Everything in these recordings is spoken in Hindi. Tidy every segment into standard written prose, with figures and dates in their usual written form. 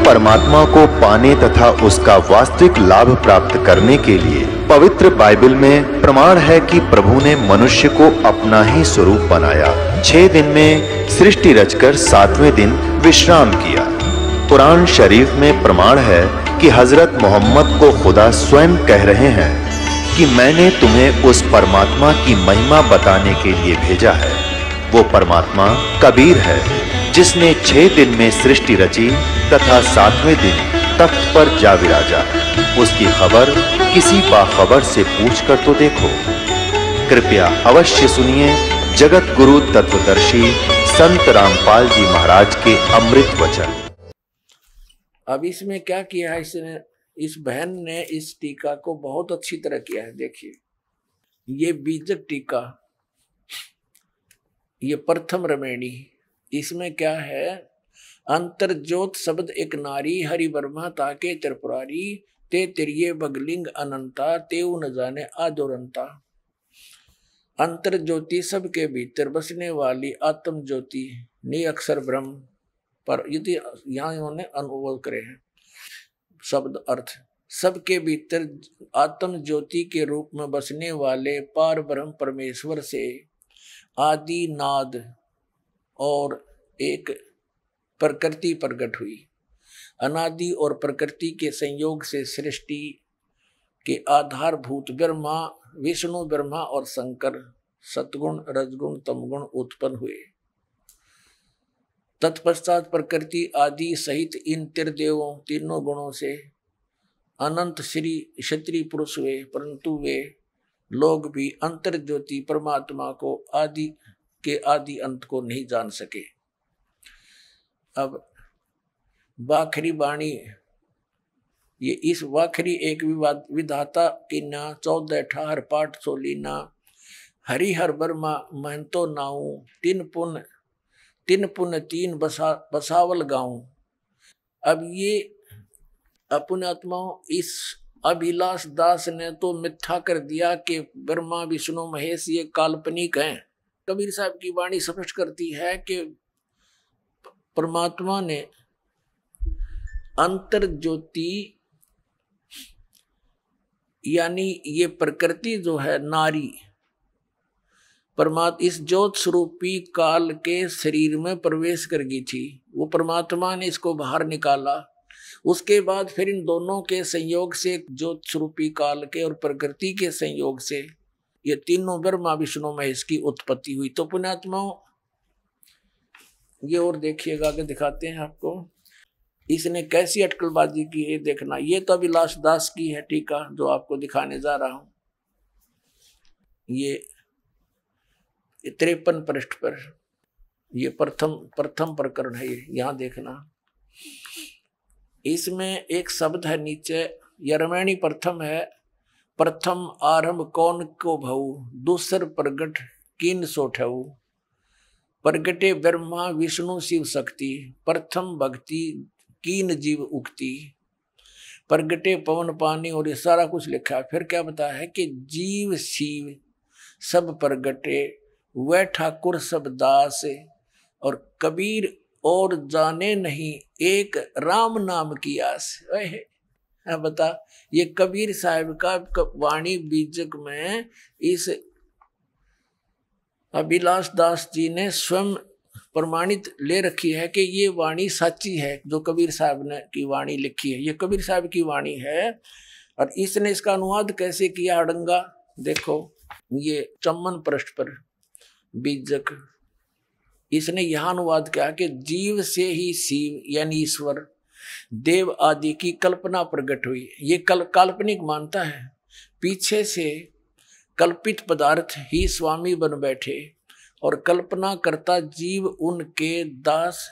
परमात्मा को पाने तथा उसका वास्तविक लाभ प्राप्त करने के लिए पवित्र बाइबल में प्रमाण है कि प्रभु ने मनुष्य को अपना ही स्वरूप बनाया। 6 दिन में सृष्टि रचकर 7वें दिन विश्राम किया। कुरान शरीफ में प्रमाण है कि हजरत मोहम्मद को खुदा स्वयं कह रहे हैं कि मैंने तुम्हें उस परमात्मा की महिमा बताने के लिए भेजा है। वो परमात्मा कबीर है जिसने 6 दिन में सृष्टि रची तथा 7वें दिन तख्त पर जा विराजा। उसकी खबर किसी बाखबर से पूछकर तो देखो। कृपया अवश्य सुनिए जगत गुरु तत्वदर्शी संत रामपाल जी महाराज के अमृत वचन। अब इसमें क्या किया है इसने, इस बहन ने इस टीका को बहुत अच्छी तरह किया है। देखिए ये बीजक टीका, ये प्रथम रमेणी। इसमें क्या है, अंतर्ज्योत शब्द एक नारी हरि ब्रह्मा ताके त्रिपुरारी ते तिरिये बगलिंग अनंता तेऊ न जाने आदोरंता। अंतर ज्योति सबके भीतर बसने वाली आत्म ज्योति नि अक्षर ब्रह्म पर, यदि यहाँ इन्होंने अनुवाद करे हैं शब्द अर्थ, सबके भीतर आत्म ज्योति के रूप में बसने वाले पार ब्रह्म परमेश्वर से आदि नाद और एक प्रकृति प्रकट हुई। अनादि और प्रकृति के संयोग से सृष्टि के आधारभूत ब्रह्मा, विष्णु ब्रह्मा और शंकर सतगुण रजगुण तमगुण उत्पन्न हुए। तत्पश्चात प्रकृति आदि सहित इन त्रिदेवों तीनों गुणों से अनंत श्री क्षत्रिय पुरुष हुए, परंतु वे लोग भी अंतर ज्योति परमात्मा को आदि के आदि अंत को नहीं जान सके। अब वाखरी वाणी, ये इस वाखरी एक विधाता की ना 14 ठाहर पाठ सोलीना हरिहर वर्मा महंतो नाऊ तीन पुन तीन बसावल गाऊं। अब ये अपने आत्माओं इस अभिलाष दास ने तो मिथ्या कर दिया कि ब्रह्मा विष्णु महेश ये काल्पनिक हैं। कबीर साहब की वाणी स्पष्ट करती है कि परमात्मा ने अंतर ज्योति यानी ये प्रकृति जो है नारी परमात्मा इस ज्योत स्वरूपी काल के शरीर में प्रवेश कर गई थी। वो परमात्मा ने इसको बाहर निकाला। उसके बाद फिर इन दोनों के संयोग से ज्योत स्वरूपी काल के और प्रकृति के संयोग से ये तीनों ब्रह्मा विष्णु महेश की उत्पत्ति हुई। तो पुण्यात्माओं ये और देखिएगा, आगे दिखाते हैं आपको इसने कैसी अटकलबाजी की है। देखना, ये तो अभिलाष दास की है टीका जो आपको दिखाने जा रहा हूं। ये 53 पृष्ठ पर ये प्रथम प्रकरण है। यहां देखना, इसमें एक शब्द है नीचे, यरमैणी प्रथम है। प्रथम आरंभ कौन को भऊ, दूसर प्रगट किन सोठऊ। प्रगटे ब्रह्मा विष्णु शिव शक्ति, प्रथम भक्ति कीन जीव उक्ति। प्रगटे पवन पानी, और ये सारा कुछ लिखा है। फिर क्या बताया है कि जीव शिव सब प्रगटे, वह ठाकुर सब दास, और कबीर और जाने नहीं एक राम नाम की आस। बता, ये कबीर साहब का वाणी बीजक में इस अभिलाष दास जी ने स्वयं प्रमाणित ले रखी है कि ये वाणी सच्ची है जो कबीर साहब ने की वाणी लिखी है। ये कबीर साहब की वाणी है। और इसने इसका अनुवाद कैसे किया अड़ंगा, देखो ये 54 पृष्ठ पर बीजक, इसने यह अनुवाद किया कि जीव से ही शिव यानी ईश्वर देव आदि की कल्पना प्रकट हुई। ये काल्पनिक मानता है, पीछे से कल्पित पदार्थ ही स्वामी बन बैठे और कल्पना करता जीव उनके दास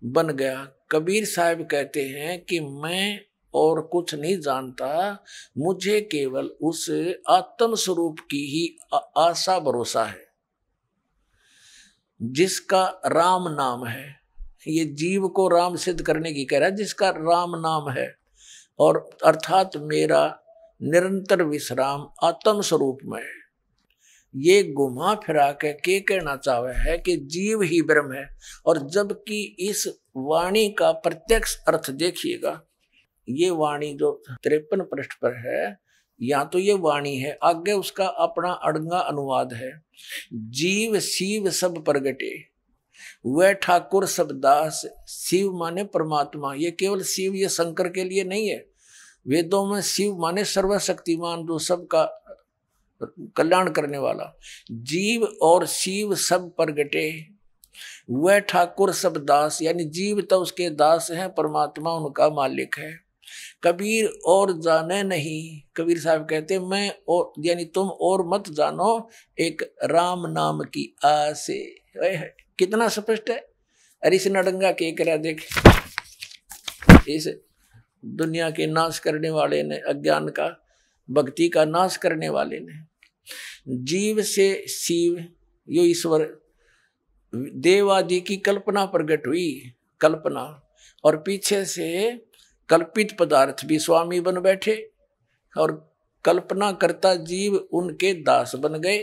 बन गया। कबीर साहब कहते हैं कि मैं और कुछ नहीं जानता, मुझे केवल उस आत्म स्वरूप की ही आशा भरोसा है जिसका राम नाम है। ये जीव को राम सिद्ध करने की कह रहा है, जिसका राम नाम है, और अर्थात मेरा निरंतर विश्राम आत्म स्वरूप में है। ये घुमा फिरा के कहना चाहे है कि जीव ही ब्रह्म है। और जबकि इस वाणी का प्रत्यक्ष अर्थ देखिएगा, ये वाणी जो 53 पृष्ठ पर है, या तो ये वाणी है, आगे उसका अपना अड़ंगा अनुवाद है। जीव शिव सब प्रगटे, वह ठाकुर सब दास। शिव माने परमात्मा, ये केवल शिव ये शंकर के लिए नहीं है। वेदों में शिव माने सर्वशक्तिमान, जो सबका कल्याण करने वाला। जीव और शिव सब प्रगटे, वह ठाकुर सब दास, यानी जीव तो उसके दास हैं, परमात्मा उनका मालिक है। कबीर और जाने नहीं, कबीर साहब कहते मैं और यानी तुम और मत जानो, एक राम नाम की आस है। कितना स्पष्ट है। अरे इस नडंगा के करा देख, इस दुनिया के नाश करने वाले ने, अज्ञान का भक्ति का नाश करने वाले ने। जीव से शिव यो ईश्वर देव आदि की कल्पना प्रकट हुई, कल्पना, और पीछे से कल्पित पदार्थ भी स्वामी बन बैठे, और कल्पना करता जीव उनके दास बन गए।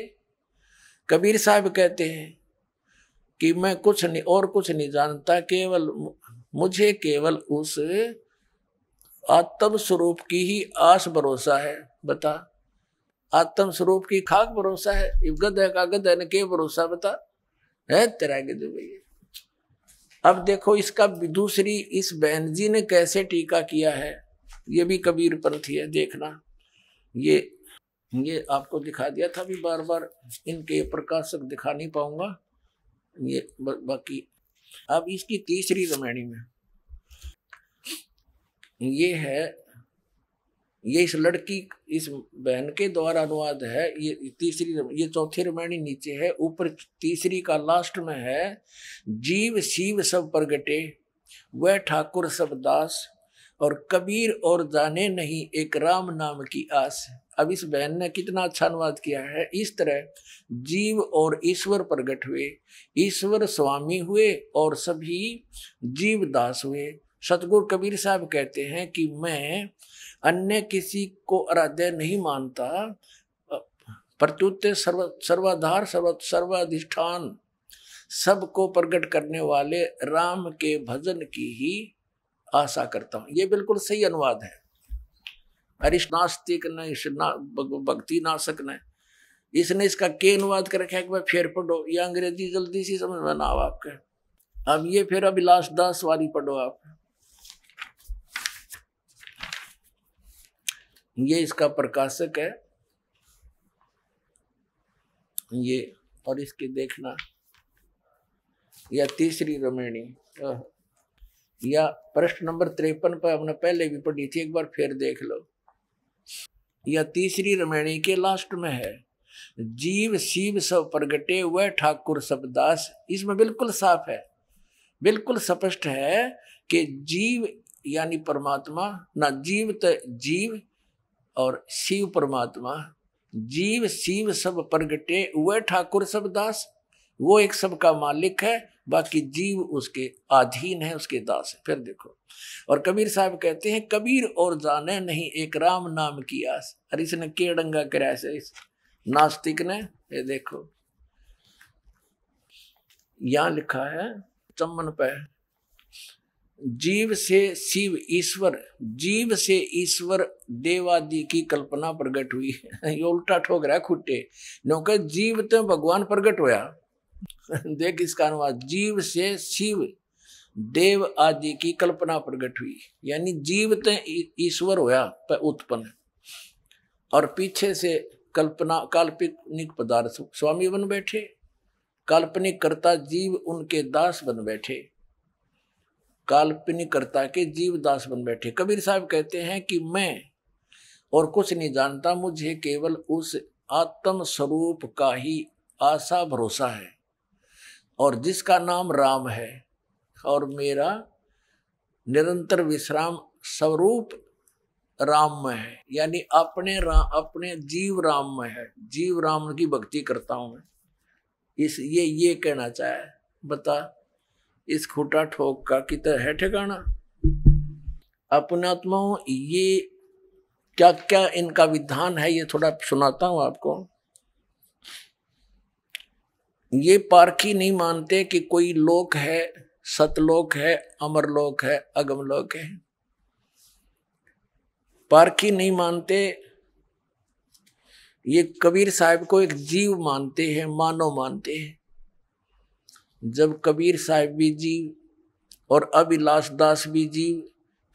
कबीर साहब कहते हैं कि मैं कुछ नहीं और कुछ नहीं जानता, केवल मुझे केवल उस आत्म स्वरूप की ही आस भरोसा है। बता, आत्म स्वरूप की खाक भरोसा है, गधे का गधे ने के भरोसा बता है तेरा गधे भैया। अब देखो इसका दूसरी, इस बहन जी ने कैसे टीका किया है, ये भी कबीर पंथी है, देखना। ये आपको दिखा दिया था भी, बार बार इनके प्रकाशक दिखा नहीं पाऊंगा ये बाकी। अब इसकी तीसरी रामायणी में ये है, ये इस लड़की, इस बहन के द्वारा अनुवाद है। ये तीसरी, ये चौथी रामायणी नीचे है, ऊपर तीसरी का लास्ट में है। जीव शिव सब प्रगटे, वह ठाकुर सब दास, और कबीर और जाने नहीं, एक राम नाम की आस। अब इस बहन ने कितना अच्छा अनुवाद किया है। इस तरह जीव और ईश्वर प्रकट हुए, ईश्वर स्वामी हुए और सभी जीव दास हुए। सतगुरु कबीर साहब कहते हैं कि मैं अन्य किसी को आराध्य नहीं मानता, प्रत्युत सर्वाधार सर्वाधिष्ठान सबको प्रकट करने वाले राम के भजन की ही आशा करता हूं। ये बिल्कुल सही अनुवाद है। अरिश नास्तिक न भक्ति नाशक न, इसने इसका के अनुवाद कर रखा है कि फिर पढ़ो, ये अंग्रेजी जल्दी सी समझ में ना आओ आपके। अब ये फिर अभिलाष दास वाली पढ़ो आप। ये इसका प्रकाशक है ये, और इसके देखना, या तीसरी रामायणी, या प्रश्न नंबर 53 पर हमने पहले भी पढ़ी थी, एक बार फिर देख लो। या तीसरी रामायणी के लास्ट में है, जीव शिव सब प्रगटे, वह ठाकुर सब दास। इसमें बिल्कुल साफ है, बिल्कुल स्पष्ट है कि जीव यानी परमात्मा ना, जीव तो जीव और शिव परमात्मा। जीव शिव सब प्रगटे, वह ठाकुर सब दास। वो एक सबका मालिक है, बाकी जीव उसके अधीन है, उसके दास है। फिर देखो, और कबीर साहब कहते हैं कबीर और जाने नहीं, एक राम नाम की आस। और इसने के डंगा कराया से इस नास्तिक ने। ये देखो यहां लिखा है चम्मन पे, जीव से शिव ईश्वर, जीव से ईश्वर देवादि की कल्पना प्रकट हुई। ये उल्टा ठोक रहा है खुट्टे, क्योंकि जीव तो भगवान प्रकट होया। देख इसका अनुवाद, जीव से शिव देव आदि की कल्पना प्रकट हुई, यानी जीव तो ईश्वर होया पर उत्पन्न, और पीछे से कल्पना काल्पनिक पदार्थ स्वामी बन बैठे, काल्पनिक कर्ता जीव उनके दास बन बैठे, काल्पनिक कर्ता के जीव दास बन बैठे। कबीर साहब कहते हैं कि मैं और कुछ नहीं जानता, मुझे केवल उस आत्म स्वरूप का ही आशा भरोसा है, और जिसका नाम राम है, और मेरा निरंतर विश्राम स्वरूप राम में है, यानी अपने जीव राम में है, जीव राम की भक्ति करता हूं मैं। ये कहना चाहे। बता इस खूटा ठोक का कितना है ठिकाना। अपने आत्माओं, ये क्या क्या इनका विधान है, ये थोड़ा सुनाता हूं आपको। ये पारखी नहीं मानते कि कोई लोक है, सतलोक है, अमरलोक है, अगमलोक है। पारखी नहीं मानते। ये कबीर साहब को एक जीव मानते हैं, मानव मानते हैं। जब कबीर साहब भी जीव और अभिलाष दास भी जीव,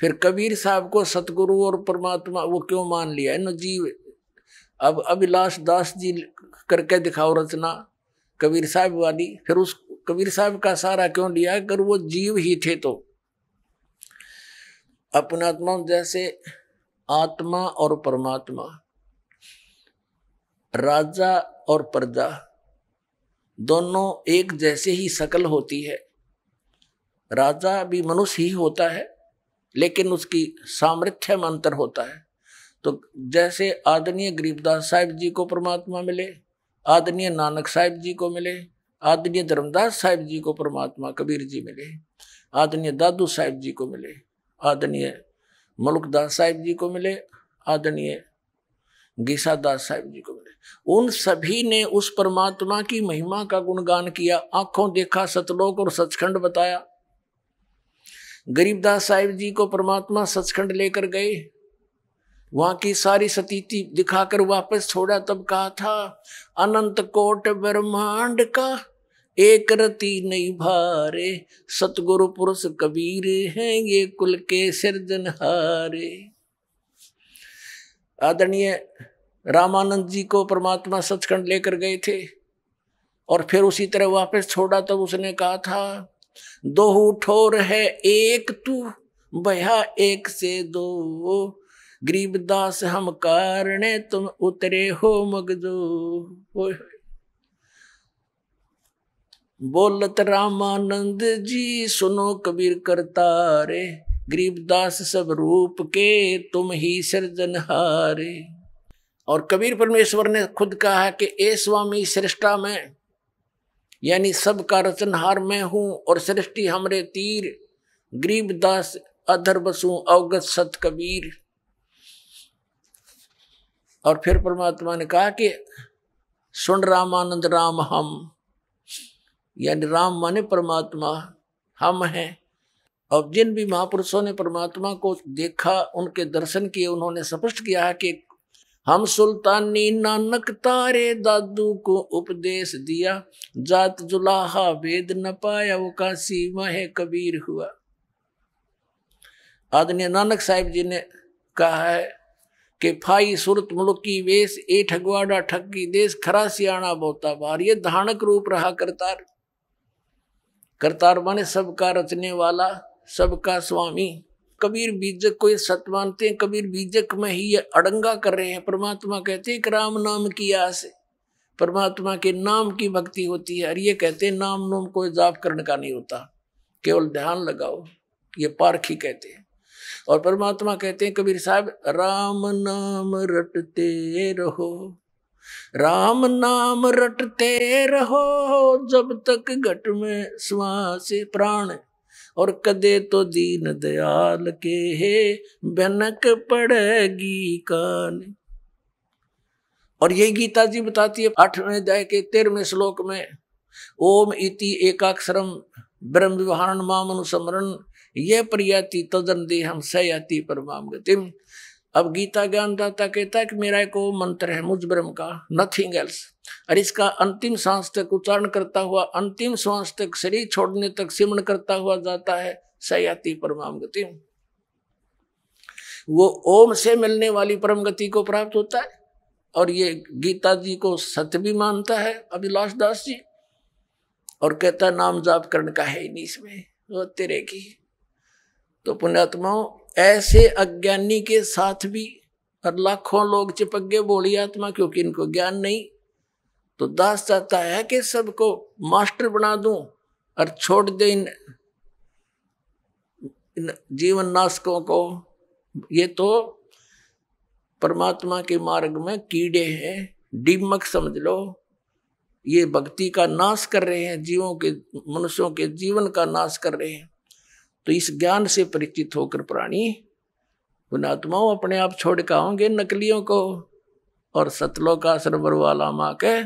फिर कबीर साहब को सतगुरु और परमात्मा वो क्यों मान लिया है न जीव। अब अभिलाष दास जी करके दिखाओ रचना कबीर साहब वाली, फिर उस कबीर साहब का सहारा क्यों लिया अगर वो जीव ही थे तो। अपना आत्मा जैसे आत्मा और परमात्मा, राजा और प्रजा दोनों एक जैसे ही शकल होती है। राजा भी मनुष्य ही होता है लेकिन उसकी सामर्थ्य में अंतर होता है। तो जैसे आदरणीय गरीबदास साहिब जी को परमात्मा मिले, आदरणीय नानक साहिब जी को मिले, आदरणीय धर्मदास साहिब जी को परमात्मा कबीर जी मिले, आदरणीय दादू साहिब जी को मिले, आदरणीय मलुकदास साहिब जी को मिले, आदरणीय गीसादास साहिब जी को मिले। उन सभी ने उस परमात्मा की महिमा का गुणगान किया, आंखों देखा सतलोक और सचखंड बताया। गरीबदास साहिब जी को परमात्मा सचखंड लेकर गए, वहां की सारी सतीति दिखाकर वापस छोड़ा, तब कहा था अनंत कोट ब्रह्मांड का एक रति नहीं भारे, सतगुरु पुरुष कबीर हैं ये कुल के सिरजनहारे। आदरणीय रामानंद जी को परमात्मा सचखंड लेकर गए थे और फिर उसी तरह वापस छोड़ा, तब उसने कहा था दो ठोर है एक तू भया एक से दो, गरीबदास हम कारणे तुम उतरे हो मगजो। बोलत रामानंद जी सुनो कबीर करतारे, गरीबदास सब रूप के तुम ही सृजनहारे। और कबीर परमेश्वर ने खुद कहा कि ए स्वामी सृष्टा में, यानी सबका रचनहार मैं हूं और सृष्टि हमरे तीर, गरीबदास अधर बसूं अवगत सत कबीर। और फिर परमात्मा ने कहा कि सुन रामानंद राम हम, यानी राम माने परमात्मा, हम हैं। और जिन भी महापुरुषों ने परमात्मा को देखा, उनके दर्शन किए, उन्होंने स्पष्ट किया है कि हम सुल्तानी नानक तारे दादू को उपदेश दिया, जात जुलाहा वेद न पाया वो काशी महे कबीर हुआ। आदरणीय नानक साहिब जी ने कहा है कि फाई सुरत मुल्की वेश ए ठगवाड़ा ठगी देश, खरा सियाणा बोता बार। ये धानक रूप रहा करतार। करतार माने सबका रचने वाला, सबका स्वामी। कबीर बीजक को ये सत्य मानते हैं, कबीर बीजक में ही ये अड़ंगा कर रहे हैं। परमात्मा कहते हैं कि राम नाम की आस है, परमात्मा के नाम की भक्ति होती है। और ये कहते हैं नाम नोम को जाप करने का नहीं होता, केवल ध्यान लगाओ, ये पारखी कहते हैं। और परमात्मा कहते हैं कबीर साहब राम नाम रटते रहो, राम नाम रटते रहो जब तक घट में श्वास प्राण, और कदे तो दीन दयाल के है भनक पड़ेगी कान। और यही गीता जी बताती है 8वें अध्याय के 13वें श्लोक में, ओम इति एकाक्षरम ब्रह्म विवहारण माम अनुस्मरण ये प्रयाति तदन देहम सयाति परमाम गतिम। अब गीता ज्ञानदाता कहता है कि मेरा एक मंत्र है मुझ ब्रह्म का, नथिंग एल्स, और इसका अंतिम सांस तक उच्चारण करता हुआ, अंतिम सांस तक शरीर छोड़ने तक सिमरण करता हुआ जाता है सयाति परमाम गति। वो ओम से मिलने वाली परम गति को प्राप्त होता है। और ये गीता जी को सत्य भी मानता है अभिलाष दास जी, और कहता नाम जाप करने का है ही नहीं इसमें, वो तेरे की। तो पुण्यात्माओं, ऐसे अज्ञानी के साथ भी और लाखों लोग चिपक गए बोली आत्मा, क्योंकि इनको ज्ञान नहीं। तो दास चाहता है कि सबको मास्टर बना दूं और छोड़ दे इन जीवन नाशकों को। ये तो परमात्मा के मार्ग में कीड़े हैं, दीमक समझ लो। ये भक्ति का नाश कर रहे हैं, जीवों के, मनुष्यों के जीवन का नाश कर रहे हैं। तो इस ज्ञान से परिचित होकर प्राणी पुण्यात्माओं अपने आप छोड़ के आओगे नकलियों को, और सतलोक आश्रम वाला माँ के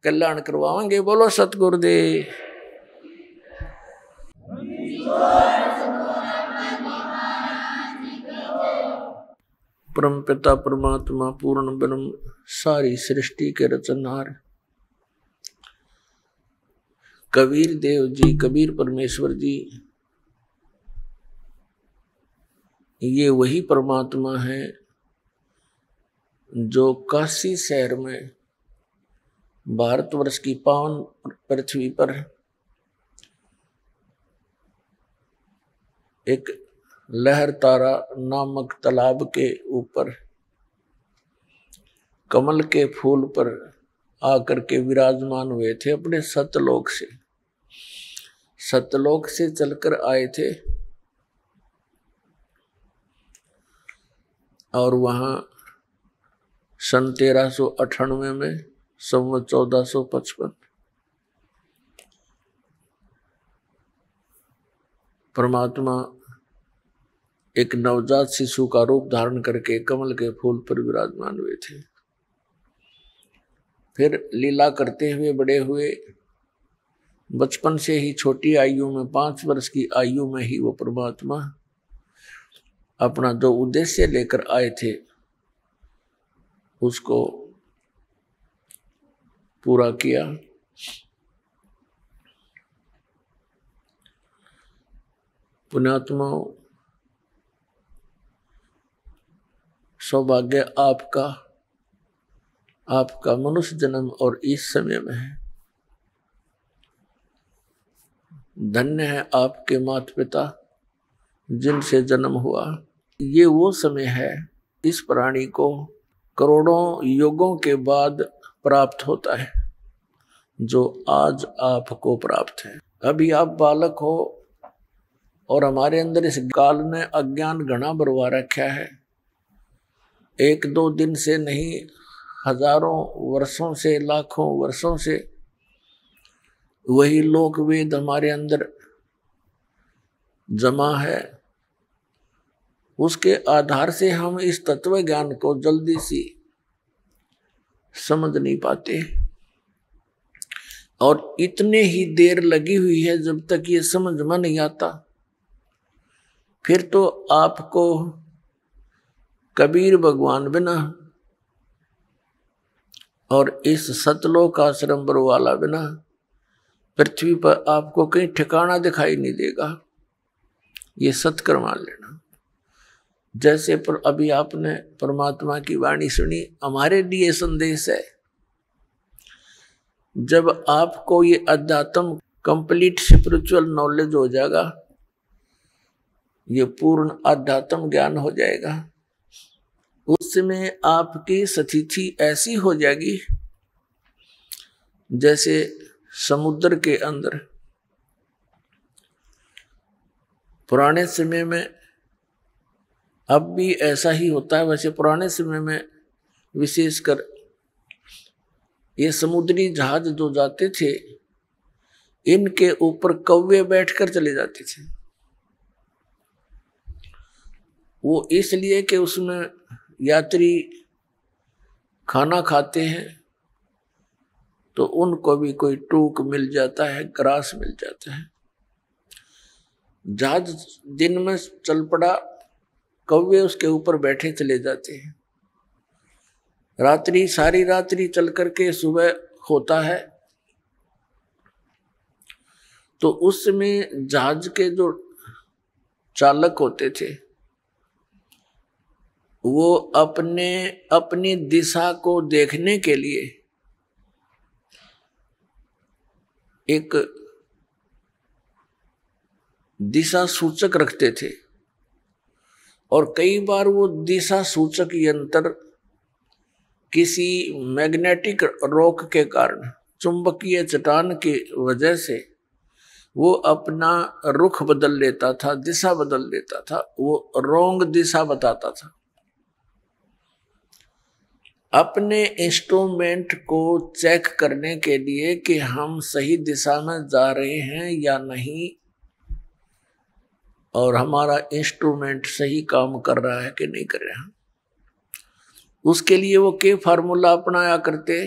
कल्याण करवाएंगे। बोलो सतगुरुदेव। परम पिता परमात्मा पूर्ण ब्रह्म सारी सृष्टि के रचनहार कबीर देव जी, कबीर परमेश्वर जी, ये वही परमात्मा है जो काशी शहर में भारतवर्ष की पावन पृथ्वी पर एक लहर तारा नामक तालाब के ऊपर कमल के फूल पर आकर के विराजमान हुए थे। अपने सतलोक से चलकर आए थे और वहां सन 1398 में संवत 1455 परमात्मा एक नवजात शिशु का रूप धारण करके कमल के फूल पर विराजमान हुए थे। फिर लीला करते हुए बड़े हुए। बचपन से ही छोटी आयु में 5 वर्ष की आयु में ही वो परमात्मा अपना जो उद्देश्य लेकर आए थे उसको पूरा किया। पुण्यात्माओं, सौभाग्य आपका मनुष्य जन्म और इस समय में है। धन्य है आपके माता पिता जिनसे जन्म हुआ। ये वो समय है इस प्राणी को करोड़ों युगों के बाद प्राप्त होता है जो आज आपको प्राप्त है। अभी आप बालक हो और हमारे अंदर इस काल ने अज्ञान घना बरवा रखा है। 1-2 दिन से नहीं, हजारों वर्षों से, लाखों वर्षों से वही लोक वेद हमारे अंदर जमा है। उसके आधार से हम इस तत्व ज्ञान को जल्दी सी समझ नहीं पाते और इतने ही देर लगी हुई है जब तक ये समझ में नहीं आता। फिर तो आपको कबीर भगवान बिना और इस सतलोक आश्रम वाला बिना पृथ्वी पर आपको कहीं ठिकाना दिखाई नहीं देगा। ये सत्कर मान लेना। जैसे पर अभी आपने परमात्मा की वाणी सुनी, हमारे लिए संदेश है। जब आपको ये अध्यात्म कंप्लीट स्पिरिचुअल नॉलेज हो जाएगा, ये पूर्ण अध्यात्म ज्ञान हो जाएगा, उस समय आपकी स्थिति ऐसी हो जाएगी जैसे समुद्र के अंदर पुराने समय में, अब भी ऐसा ही होता है। वैसे पुराने समय में विशेषकर ये समुद्री जहाज जो जाते थे, इनके ऊपर कौवे बैठकर चले जाते थे। वो इसलिए कि उसमें यात्री खाना खाते हैं तो उनको भी कोई टूक मिल जाता है, ग्रास मिल जाता है। जहाज दिन में चल पड़ा, कौवे उसके ऊपर बैठे चले जाते हैं। रात्रि, सारी रात्रि चल करके सुबह होता है तो उसमें जहाज के जो चालक होते थे वो अपनी दिशा को देखने के लिए एक दिशा सूचक रखते थे और कई बार वो दिशा सूचक यंत्र किसी मैग्नेटिक रोक के कारण, चुंबकीय चट्टान की वजह से वो अपना रुख बदल लेता था, दिशा बदल लेता था, वो रोंग दिशा बताता था। अपने इंस्ट्रूमेंट को चेक करने के लिए कि हम सही दिशा में जा रहे हैं या नहीं और हमारा इंस्ट्रूमेंट सही काम कर रहा है कि नहीं कर रहा है, उसके लिए वो के फार्मूला अपनाया करते।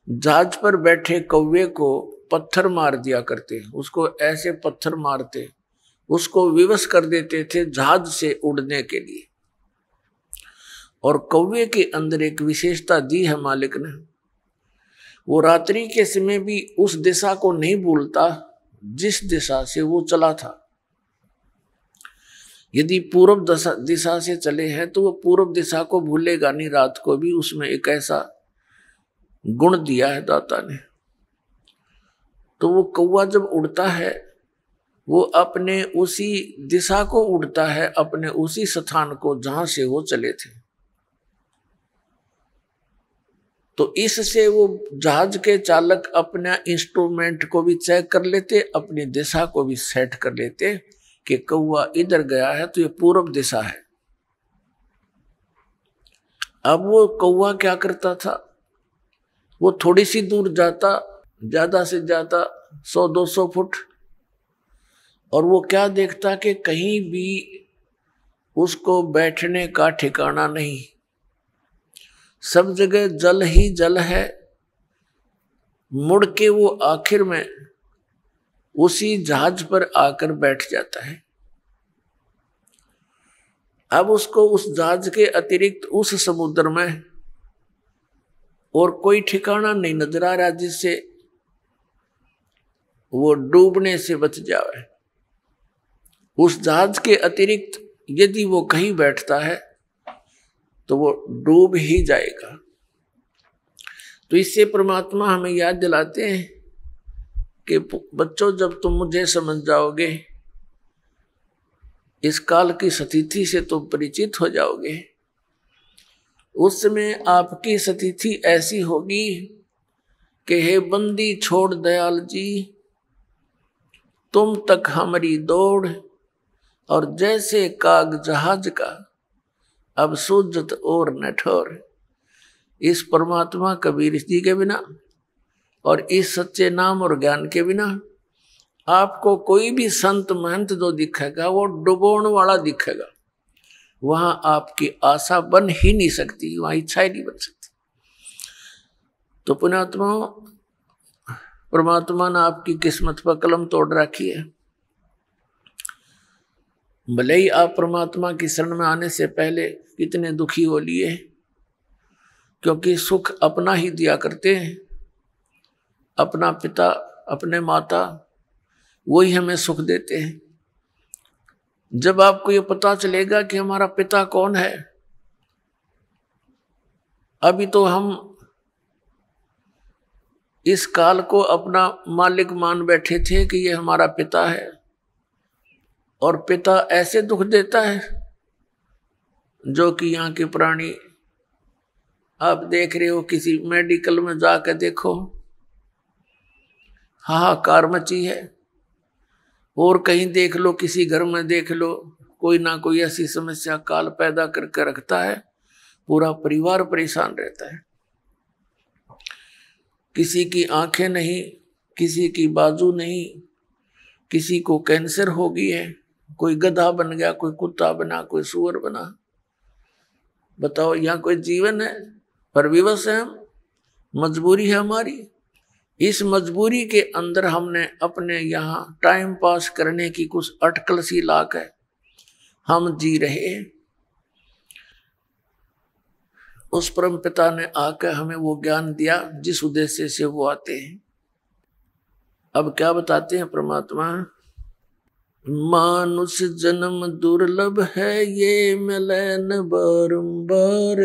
जहाज पर बैठे कौवे को पत्थर मार दिया करते, उसको ऐसे पत्थर मारते, उसको विवश कर देते थे जहाज से उड़ने के लिए। और कौवे के अंदर एक विशेषता दी है मालिक ने, वो रात्रि के समय भी उस दिशा को नहीं भूलता जिस दिशा से वो चला था। यदि पूर्व दिशा से चले हैं तो वो पूर्व दिशा को भूलेगा नहीं रात को भी। उसमें एक ऐसा गुण दिया है दाता ने। तो वो कौवा जब उड़ता है वो अपने उसी दिशा को उड़ता है, अपने उसी स्थान को जहां से वो चले थे। तो इससे वो जहाज के चालक अपना इंस्ट्रूमेंट को भी चेक कर लेते, अपनी दिशा को भी सेट कर लेते कि कौवा इधर गया है तो ये पूर्व दिशा है। अब वो कौवा क्या करता था, वो थोड़ी सी दूर जाता, ज्यादा से ज्यादा 100-200 फुट, और वो क्या देखता कि कहीं भी उसको बैठने का ठिकाना नहीं, सब जगह जल ही जल है। मुड़ के वो आखिर में उसी जहाज पर आकर बैठ जाता है। अब उसको उस जहाज के अतिरिक्त उस समुद्र में और कोई ठिकाना नहीं नजर आ रहा जिससे वो डूबने से बच जाए। उस जहाज के अतिरिक्त यदि वो कहीं बैठता है तो वो डूब ही जाएगा। तो इससे परमात्मा हमें याद दिलाते हैं कि बच्चों, जब तुम मुझे समझ जाओगे, इस काल की स्थिति से तुम परिचित हो जाओगे, उस समय आपकी स्थिति ऐसी होगी कि हे बंदी छोड़ दयाल जी, तुम तक हमारी दौड़, और जैसे काग जहाज का अब सूझत और न ठोर। इस परमात्मा कबीर जी के बिना और इस सच्चे नाम और ज्ञान के बिना आपको कोई भी संत महंत जो दिखेगा वो डुबोने वाला दिखेगा। वहां आपकी आशा बन ही नहीं सकती, वहां इच्छा ही नहीं बन सकती। तो पुण्यात्मा, परमात्मा ने आपकी किस्मत पर कलम तोड़ रखी है। भले ही आप परमात्मा की शरण में आने से पहले कितने दुखी हो लिए, क्योंकि सुख अपना ही दिया करते हैं। अपना पिता, अपने माता, वही हमें सुख देते हैं। जब आपको ये पता चलेगा कि हमारा पिता कौन है, अभी तो हम इस काल को अपना मालिक मान बैठे थे कि ये हमारा पिता है, और पिता ऐसे दुख देता है जो कि यहाँ के प्राणी आप देख रहे हो। किसी मेडिकल में जाकर देखो, हाहाकार मची है। और कहीं देख लो, किसी घर में देख लो, कोई ना कोई ऐसी समस्या काल पैदा करके रखता है, पूरा परिवार परेशान रहता है। किसी की आंखें नहीं, किसी की बाजू नहीं, किसी को कैंसर हो गई है, कोई गधा बन गया, कोई कुत्ता बना, कोई सुअर बना। बताओ, यहाँ कोई जीवन है? पर विवश है हम, मजबूरी है हमारी। इस मजबूरी के अंदर हमने अपने यहाँ टाइम पास करने की कुछ अटकल सी लाक है, हम जी रहे हैं। उस परम पिता ने आकर हमें वो ज्ञान दिया जिस उद्देश्य से वो आते हैं। अब क्या बताते हैं परमात्मा? मानुष जन्म दुर्लभ है, ये मिले न बारंबार।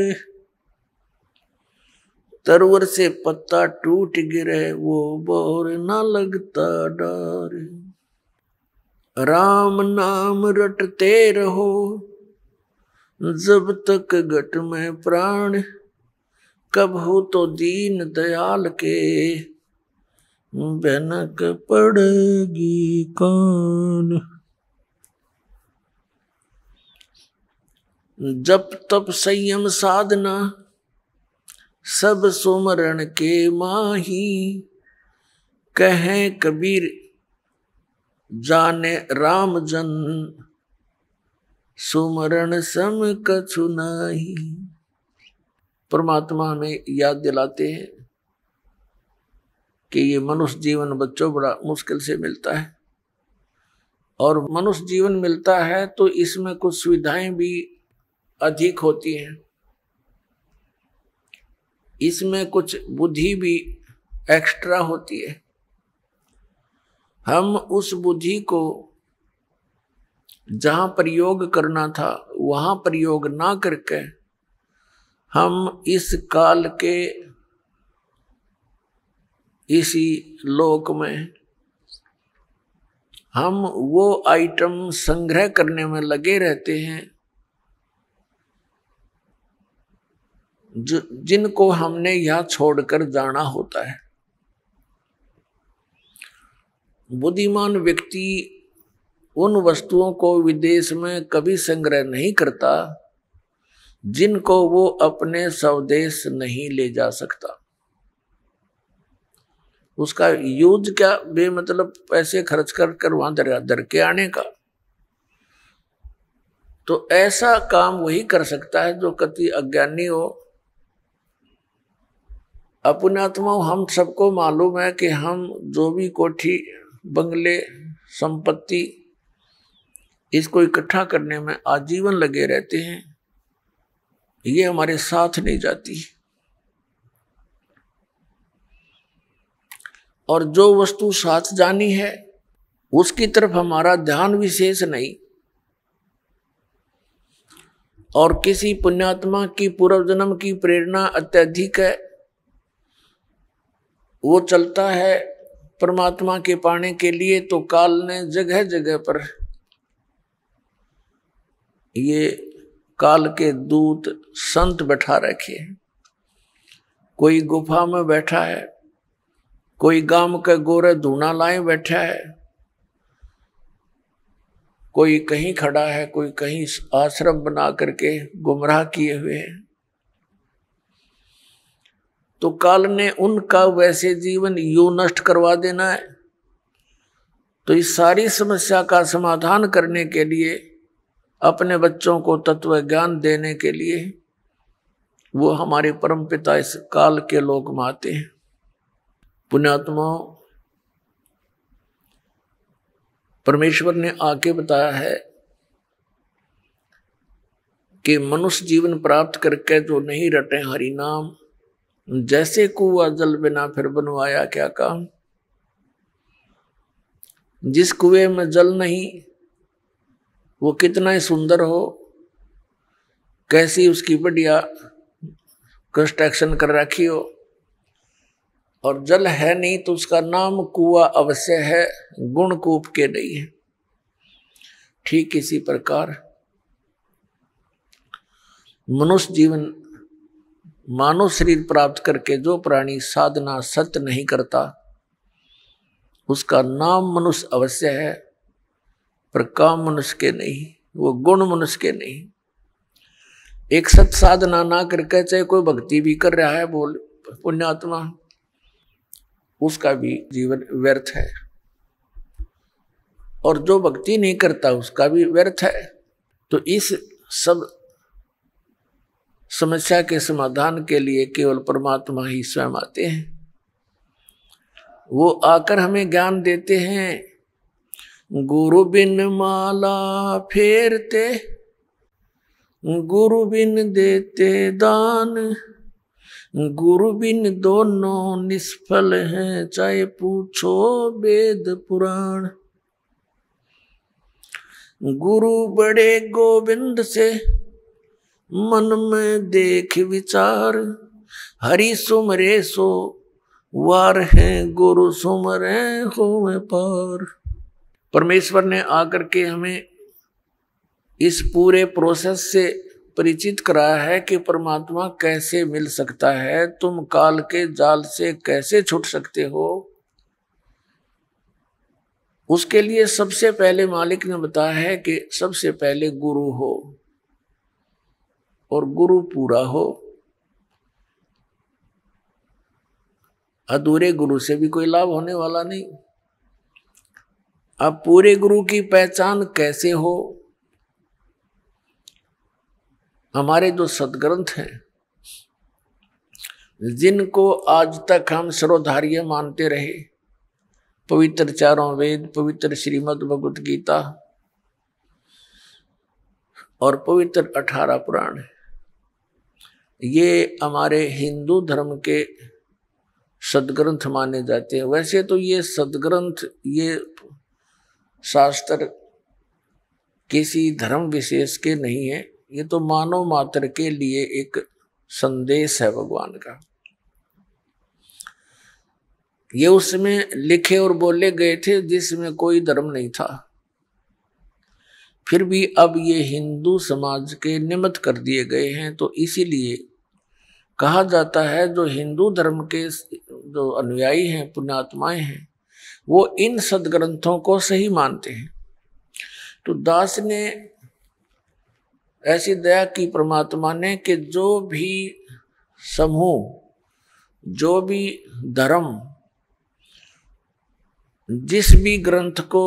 तरवर से पत्ता टूट गिरे, वो बोर न लगता डार। राम नाम रटते रहो, जब तक घट में प्राण। कब हो तो दीन दयाल के, भनक पड़ेगी कान। जब तब संयम साधना, सब सुमरण के माही। कहें कबीर जाने राम जन, सुमरण सम कछु नाही। परमात्मा हमें याद दिलाते हैं कि ये मनुष्य जीवन बच्चों बड़ा मुश्किल से मिलता है, और मनुष्य जीवन मिलता है तो इसमें कुछ सुविधाएं भी अधिक होती हैं, इसमें कुछ बुद्धि भी एक्स्ट्रा होती है। हम उस बुद्धि को जहां प्रयोग करना था वहां प्रयोग ना करके हम इस काल के इसी लोक में हम वो आइटम संग्रह करने में लगे रहते हैं जिनको हमने यहां छोड़कर जाना होता है। बुद्धिमान व्यक्ति उन वस्तुओं को विदेश में कभी संग्रह नहीं करता जिनको वो अपने स्वदेश नहीं ले जा सकता। उसका यूज क्या, बेमतलब पैसे खर्च कर वहां दर के आने का। तो ऐसा काम वही कर सकता है जो कति अज्ञानी हो। अपने आत्मा हम सबको मालूम है कि हम जो भी कोठी बंगले संपत्ति इसको इकट्ठा करने में आजीवन लगे रहते हैं, ये हमारे साथ नहीं जाती। और जो वस्तु साथ जानी है उसकी तरफ हमारा ध्यान विशेष नहीं। और किसी पुण्यात्मा की पूर्व जन्म की प्रेरणा अत्यधिक है, वो चलता है परमात्मा के पाने के लिए, तो काल ने जगह जगह पर ये काल के दूत संत बैठा रखे हैं। कोई गुफा में बैठा है, कोई गांव के गोरे धूना लाए बैठा है, कोई कहीं खड़ा है, कोई कहीं आश्रम बना करके गुमराह किए हुए हैं। तो काल ने उनका वैसे जीवन यूं नष्ट करवा देना है। तो इस सारी समस्या का समाधान करने के लिए, अपने बच्चों को तत्व ज्ञान देने के लिए वो हमारे परम पिता इस काल के लोक में आते हैं। पुण्यात्मा, परमेश्वर ने आके बताया है कि मनुष्य जीवन प्राप्त करके जो नहीं रटे हरि नाम, जैसे कुआं जल बिना फिर बनवाया क्या काम। जिस कुएं में जल नहीं वो कितना ही सुंदर हो, कैसी उसकी बढ़िया कंस्ट्रक्शन कर रखी हो, और जल है नहीं तो उसका नाम कुआं अवश्य है, गुण कूप के नहीं है। ठीक इसी प्रकार मनुष्य जीवन मानव शरीर प्राप्त करके जो प्राणी साधना सत्य नहीं करता उसका नाम मनुष्य अवश्य है, पर काम मनुष्य के नहीं, वो गुण मनुष्य के नहीं। एक सत साधना ना करके चाहे कोई भक्ति भी कर रहा है बोल पुण्यात्मा, उसका भी जीवन व्यर्थ है, और जो भक्ति नहीं करता उसका भी व्यर्थ है। तो इस सब समस्या के समाधान के लिए केवल परमात्मा ही स्वयं आते हैं। वो आकर हमें ज्ञान देते हैं। गुरु बिन माला फेरते, गुरु बिन देते दान, गुरु बिन दोनों निष्फल हैं, चाहे पूछो वेद पुराण। गुरु बड़े गोविंद से मन में देख विचार, हरि सुमरे सो वार है, गुरु सुमरे हो पार। परमेश्वर ने आकर के हमें इस पूरे प्रोसेस से परिचित कराया है कि परमात्मा कैसे मिल सकता है, तुम काल के जाल से कैसे छूट सकते हो। उसके लिए सबसे पहले मालिक ने बताया है कि सबसे पहले गुरु हो, और गुरु पूरा हो। अधूरे गुरु से भी कोई लाभ होने वाला नहीं। अब पूरे गुरु की पहचान कैसे हो? हमारे जो सदग्रंथ हैं जिनको आज तक हम सर्वधार्य मानते रहे, पवित्र चारों वेद, पवित्र श्रीमद् भगवत गीता और पवित्र 18 पुराण, ये हमारे हिंदू धर्म के सदग्रंथ माने जाते हैं। वैसे तो ये सदग्रंथ, ये शास्त्र किसी धर्म विशेष के नहीं है, ये तो मानव मात्र के लिए एक संदेश है भगवान का। ये उसमें लिखे और बोले गए थे जिसमें कोई धर्म नहीं था, फिर भी अब ये हिंदू समाज के निमित्त कर दिए गए हैं। तो इसीलिए कहा जाता है जो हिंदू धर्म के जो अनुयायी हैं, पुण्यात्माएं हैं, वो इन सदग्रंथों को सही मानते हैं। तो दास ने ऐसी दया की परमात्मा ने कि जो भी समूह, जो भी धर्म जिस भी ग्रंथ को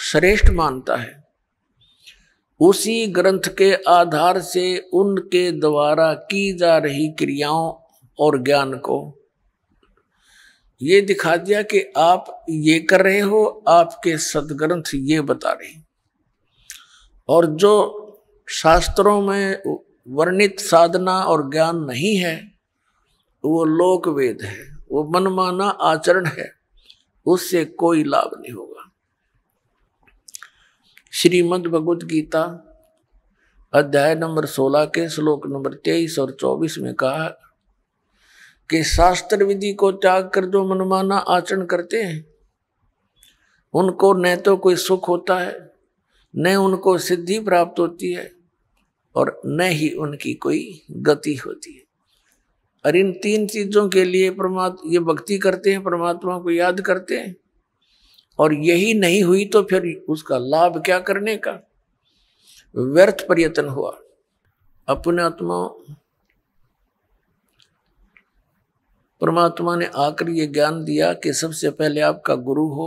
श्रेष्ठ मानता है, उसी ग्रंथ के आधार से उनके द्वारा की जा रही क्रियाओं और ज्ञान को ये दिखा दिया कि आप ये कर रहे हो, आपके सदग्रंथ ये बता रहे हैं। और जो शास्त्रों में वर्णित साधना और ज्ञान नहीं है, वो लोक वेद है, वो मनमाना आचरण है, उससे कोई लाभ नहीं होगा। श्रीमद् भगवत गीता अध्याय नंबर 16 के श्लोक नंबर 23 और 24 में कहा कि शास्त्र विधि को त्याग कर जो मनमाना आचरण करते हैं, उनको न तो कोई सुख होता है, न उनको सिद्धि प्राप्त होती है, और न ही उनकी कोई गति होती है। और इन तीन चीजों के लिए ये भक्ति करते हैं, परमात्मा को याद करते हैं, और यही नहीं हुई तो फिर उसका लाभ क्या करने का, व्यर्थ प्रयत्न हुआ। अपने आत्मा परमात्मा ने आकर ये ज्ञान दिया कि सबसे पहले आपका गुरु हो,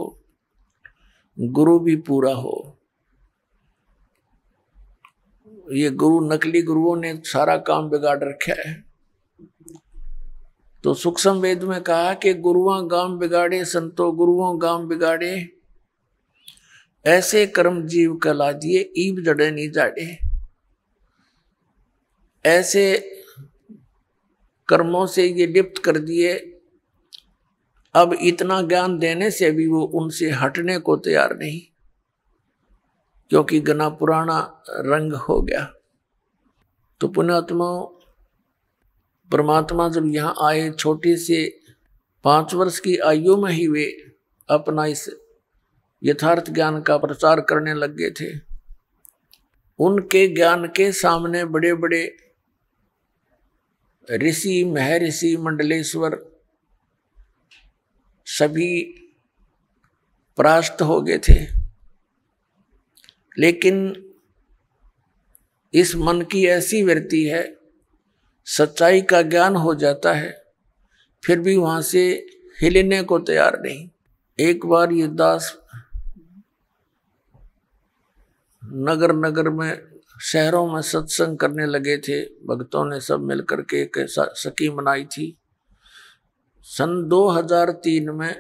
गुरु भी पूरा हो। ये गुरु, नकली गुरुओं ने सारा काम बिगाड़ रखा है। तो सूक्ष्म वेद में कहा कि गुरुआं गाम बिगाड़े, संतो गुरुओं गाम बिगाड़े, ऐसे कर्म जीव कला दिए, ईब जड़े नहीं जाड़े। ऐसे कर्मों से ये लिप्त कर दिए, अब इतना ज्ञान देने से भी वो उनसे हटने को तैयार नहीं, क्योंकि घना पुराना रंग हो गया। तो पुण्यात्माओं, परमात्मा जब यहाँ आए, छोटी से 5 वर्ष की आयु में ही वे अपना इस यथार्थ ज्ञान का प्रचार करने लग गए थे। उनके ज्ञान के सामने बड़े बड़े ऋषि, महर्षि, मंडलेश्वर सभी परास्त हो गए थे। लेकिन इस मन की ऐसी वृत्ति है, सच्चाई का ज्ञान हो जाता है, फिर भी वहां से हिलने को तैयार नहीं। एक बार ये दास नगर नगर में, शहरों में सत्संग करने लगे थे। भक्तों ने सब मिलकर के एक स्कीम बनाई थी। सन 2003 में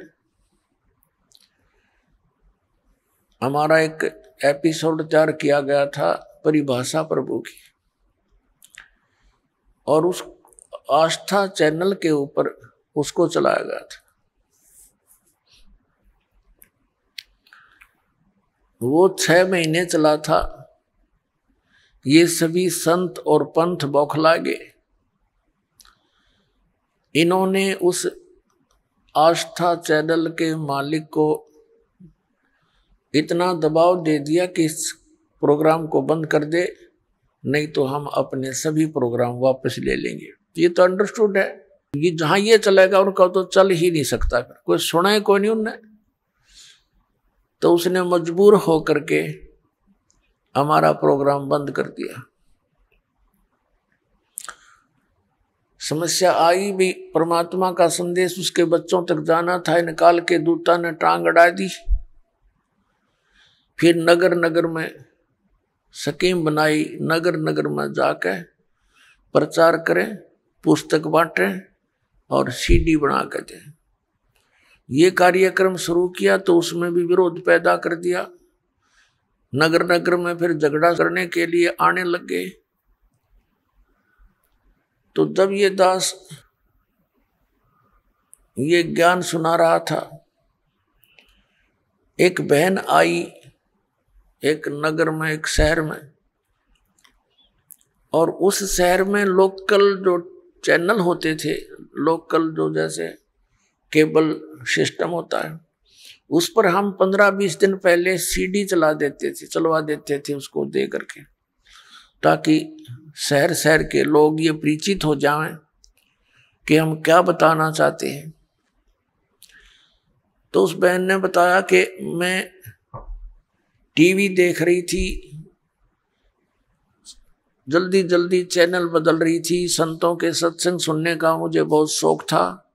हमारा एक एपिसोड तैयार किया गया था परिभाषा प्रभु की, और उस आस्था चैनल के ऊपर उसको चलाया गया था। वो 6 महीने चला था। ये सभी संत और पंथ बौखला गए। इन्होंने उस आस्था चैनल के मालिक को इतना दबाव दे दिया कि इस प्रोग्राम को बंद कर दे, नहीं तो हम अपने सभी प्रोग्राम वापस ले लेंगे। ये तो अंडरस्टूड है, ये जहां ये चलेगा उनका तो चल ही नहीं सकता। कोई सुना है कोई नहीं उनने। तो उसने मजबूर होकर के हमारा प्रोग्राम बंद कर दिया। समस्या आई भी, परमात्मा का संदेश उसके बच्चों तक जाना था, निकाल के दूता ने टांग अड़ा दी। फिर नगर नगर में स्कीम बनाई, नगर नगर में जाकर प्रचार करें, पुस्तक बांटें, और सीडी बना के थे। ये कार्यक्रम शुरू किया तो उसमें भी विरोध पैदा कर दिया। नगर नगर में फिर झगड़ा करने के लिए आने लगे। तो जब ये दास ये ज्ञान सुना रहा था, एक बहन आई एक नगर में, एक शहर में, और उस शहर में लोकल जो चैनल होते थे, लोकल जो जैसे केबल सिस्टम होता है, उस पर हम 15-20 दिन पहले सीडी चलवा देते थे उसको दे करके, ताकि शहर शहर के लोग ये परिचित हो जाएं कि हम क्या बताना चाहते हैं। तो उस बहन ने बताया कि मैं टीवी देख रही थी, जल्दी जल्दी चैनल बदल रही थी, संतों के सत्संग सुनने का मुझे बहुत शौक था।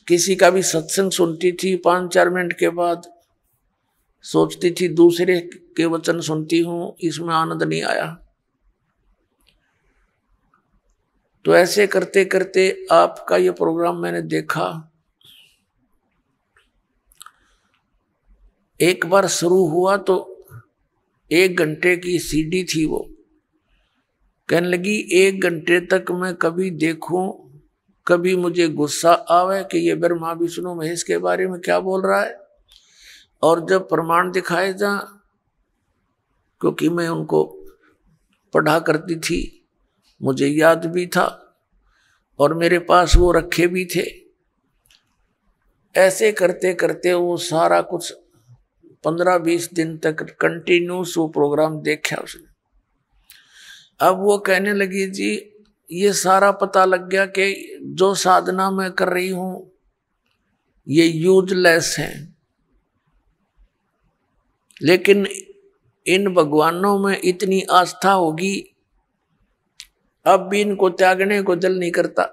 किसी का भी सत्संग सुनती थी, 5-4 मिनट के बाद सोचती थी दूसरे के वचन सुनती हूं, इसमें आनंद नहीं आया। तो ऐसे करते करते आपका ये प्रोग्राम मैंने देखा। एक बार शुरू हुआ तो 1 घंटे की सीडी थी वो। कहने लगी 1 घंटे तक मैं कभी देखूं, कभी मुझे गुस्सा आवे कि ये ब्रह्मा विष्णु महेश के बारे में क्या बोल रहा है, और जब प्रमाण दिखाए जा, क्योंकि मैं उनको पढ़ा करती थी, मुझे याद भी था और मेरे पास वो रखे भी थे। ऐसे करते करते वो सारा कुछ 15-20 दिन तक कंटिन्यूस वो प्रोग्राम देखा उसने। अब वो कहने लगी जी ये सारा पता लग गया कि जो साधना मैं कर रही हूं ये यूजलेस है, लेकिन इन भगवानों में इतनी आस्था होगी, अब भी इनको त्यागने को दिल नहीं करता।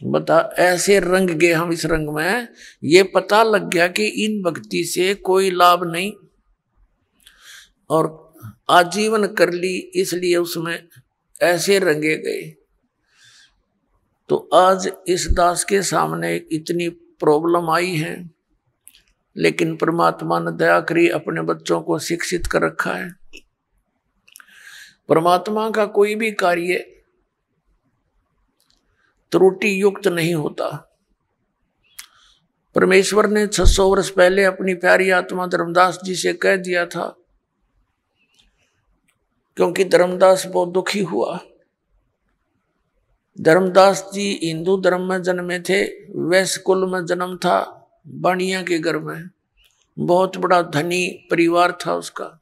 बता, ऐसे रंग गए हम इस रंग में, ये पता लग गया कि इन भक्ति से कोई लाभ नहीं, और आजीवन कर ली, इसलिए उसमें ऐसे रंगे गए। तो आज इस दास के सामने इतनी प्रॉब्लम आई है, लेकिन परमात्मा ने दया करी, अपने बच्चों को शिक्षित कर रखा है। परमात्मा का कोई भी कार्य त्रुटि युक्त नहीं होता। परमेश्वर ने 600 वर्ष पहले अपनी प्यारी आत्मा धर्मदास जी से कह दिया था, क्योंकि धर्मदास बहुत दुखी हुआ। धर्मदास जी हिंदू धर्म में जन्मे थे, वैश्य कुल में जन्म था, बाणिया के घर में, बहुत बड़ा धनी परिवार था उसका,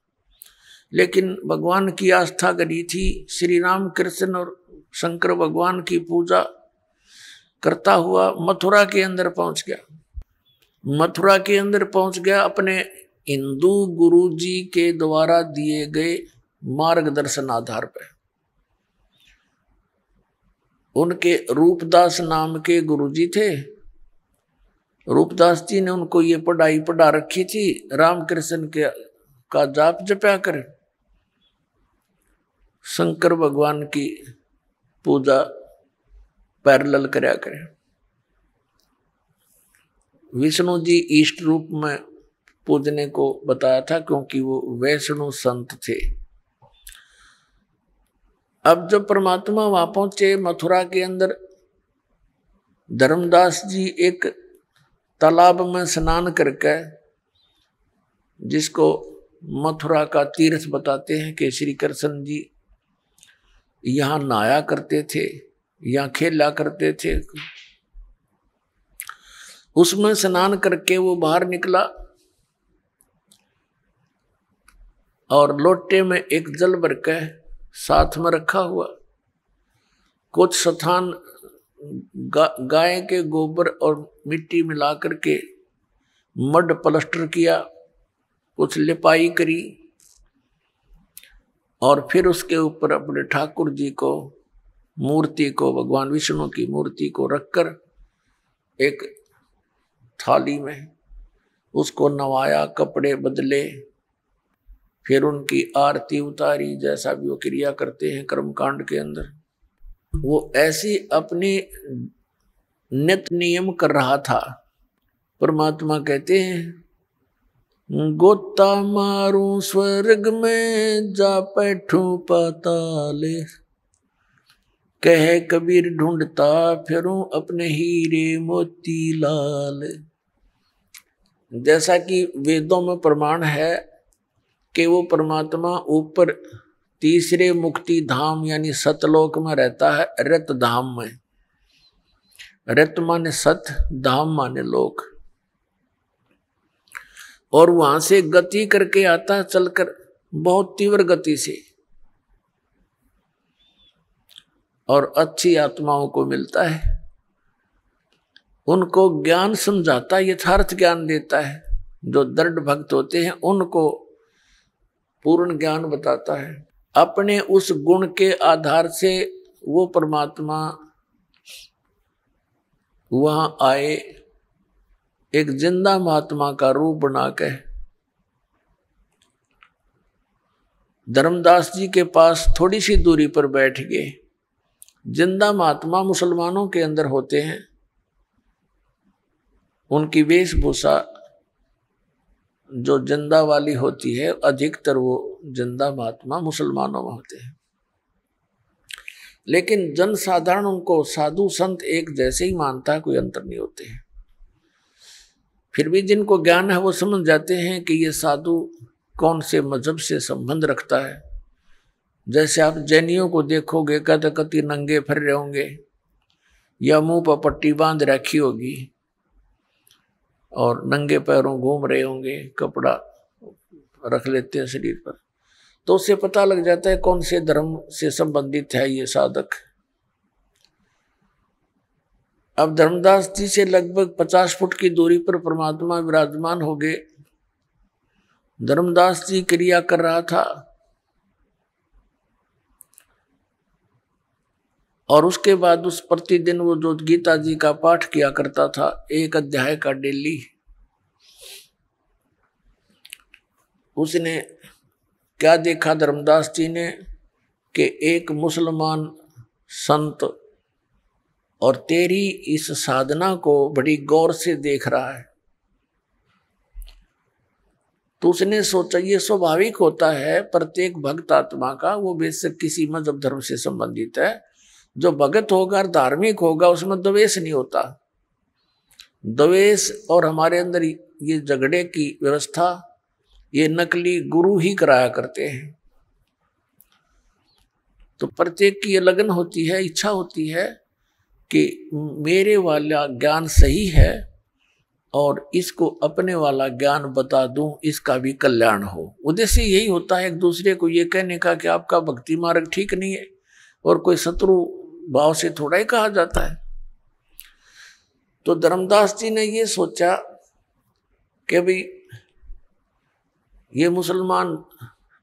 लेकिन भगवान की आस्था करी थी। श्री राम कृष्ण और शंकर भगवान की पूजा करता हुआ मथुरा के अंदर पहुंच गया। मथुरा के अंदर पहुंच गया अपने हिंदू गुरु जी के द्वारा दिए गए मार्गदर्शन आधार पर। उनके रूपदास नाम के गुरुजी थे। रूपदास जी ने उनको ये पढ़ाई पढ़ा रखी थी, रामकृष्ण के का जाप जपया कर, शंकर भगवान की पूजा पैरेलल करया करे। विष्णु जी इष्ट रूप में पूजने को बताया था, क्योंकि वो वैष्णु संत थे। अब जब परमात्मा वहां पहुंचे मथुरा के अंदर, धर्मदास जी एक तालाब में स्नान करके, जिसको मथुरा का तीर्थ बताते हैं कि श्री कृष्ण जी यहाँ नहाया करते थे, यहाँ खेला करते थे, उसमें स्नान करके वो बाहर निकला और लोटे में एक जल भर के साथ में रखा हुआ, कुछ स्थान गाय के गोबर और मिट्टी मिला करके मड प्लास्टर किया, कुछ लिपाई करी, और फिर उसके ऊपर अपने ठाकुर जी को मूर्ति को, भगवान विष्णु की मूर्ति को रखकर एक थाली में उसको नवाया, कपड़े बदले, फिर उनकी आरती उतारी, जैसा भी वो क्रिया करते हैं कर्मकांड के अंदर। वो ऐसी अपनी नित्य नियम कर रहा था। परमात्मा कहते हैं गोता मारू स्वर्ग में जा बैठूं पाताले, कह कबीर ढूंढता फिरूं अपने हीरे मोती लाल। जैसा कि वेदों में प्रमाण है कि वो परमात्मा ऊपर तीसरे मुक्ति धाम यानी सतलोक में रहता है, रत धाम में। रत माने सत, धाम माने लोक। और वहां से गति करके आता है, चलकर बहुत तीव्र गति से, और अच्छी आत्माओं को मिलता है। उनको ज्ञान समझाता है, यथार्थ ज्ञान देता है। जो दृढ़ भक्त होते हैं उनको पूर्ण ज्ञान बताता है। अपने उस गुण के आधार से वो परमात्मा वहां आए, एक जिंदा महात्मा का रूप बना के। धर्मदास जी के पास थोड़ी सी दूरी पर बैठ गए। जिंदा महात्मा मुसलमानों के अंदर होते हैं, उनकी वेशभूषा जो जिंदा वाली होती है, अधिकतर वो जिंदा महात्मा मुसलमानों में होते हैं। लेकिन जनसाधारण उनको साधु संत एक जैसे ही मानता है, कोई अंतर नहीं होते हैं। फिर भी जिनको ज्ञान है वो समझ जाते हैं कि ये साधु कौन से मजहब से संबंध रखता है। जैसे आप जैनियों को देखोगे, कति नंगे फिर रहे होंगे या मुंह पर पट्टी बांध रखी होगी और नंगे पैरों घूम रहे होंगे, कपड़ा रख लेते हैं शरीर पर, तो उससे पता लग जाता है कौन से धर्म से संबंधित है ये साधक। अब धर्मदास जी से लगभग 50 फुट की दूरी पर परमात्मा विराजमान हो गए। धर्मदास जी क्रिया कर रहा था और उसके बाद उस प्रतिदिन वो जो गीता जी का पाठ किया करता था, 1 अध्याय का डेली, उसने क्या देखा धर्मदास जी ने कि एक मुसलमान संत और तेरी इस साधना को बड़ी गौर से देख रहा है। तो उसने सोचा ये स्वाभाविक होता है प्रत्येक भक्त आत्मा का, वो बेशक किसी मजहब धर्म से संबंधित है, जो भगत होगा और धार्मिक होगा उसमें द्वेष नहीं होता। द्वेष और हमारे अंदर ये झगड़े की व्यवस्था ये नकली गुरु ही कराया करते हैं। तो प्रत्येक की ये लगन होती है, इच्छा होती है कि मेरे वाला ज्ञान सही है और इसको अपने वाला ज्ञान बता दूं, इसका भी कल्याण हो। उद्देश्य यही होता है एक दूसरे को ये कहने का कि आपका भक्ति मार्ग ठीक नहीं है, और कोई शत्रु भाव से थोड़ा ही कहा जाता है। तो धर्मदास जी ने ये सोचा कि भाई ये मुसलमान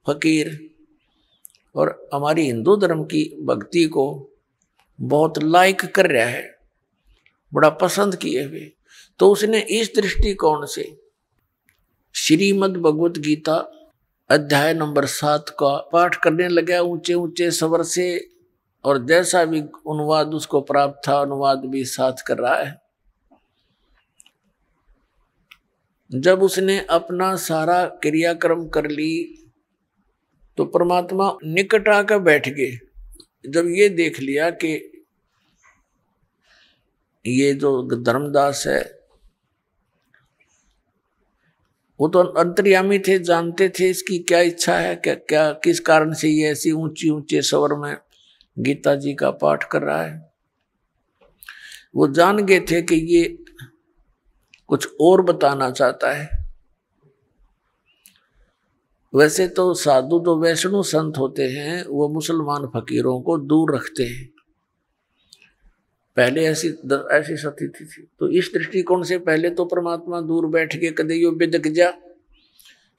फकीर और हमारी हिंदू धर्म की भक्ति को बहुत लाइक कर रहा है, बड़ा पसंद किए हुए। तो उसने इस दृष्टिकोण से श्रीमद् भगवत गीता अध्याय नंबर 7 का पाठ करने लगा ऊंचे ऊंचे स्वर से, और जैसा भी अनुवाद उसको प्राप्त था अनुवाद भी साथ कर रहा है। जब उसने अपना सारा क्रियाक्रम कर ली तो परमात्मा निकट आकर बैठ गए। जब ये देख लिया कि ये जो धर्मदास है वो तो अंतर्यामी थे, जानते थे इसकी क्या इच्छा है, क्या किस कारण से ये ऐसी ऊंची ऊंचे स्वर में गीता जी का पाठ कर रहा है। वो जान गए थे कि ये कुछ और बताना चाहता है। वैसे तो साधु जो वैष्णव संत होते हैं वो मुसलमान फकीरों को दूर रखते हैं, पहले ऐसी स्थिति थी। तो इस दृष्टिकोण से पहले तो परमात्मा दूर बैठ के कदे यो बिदक जा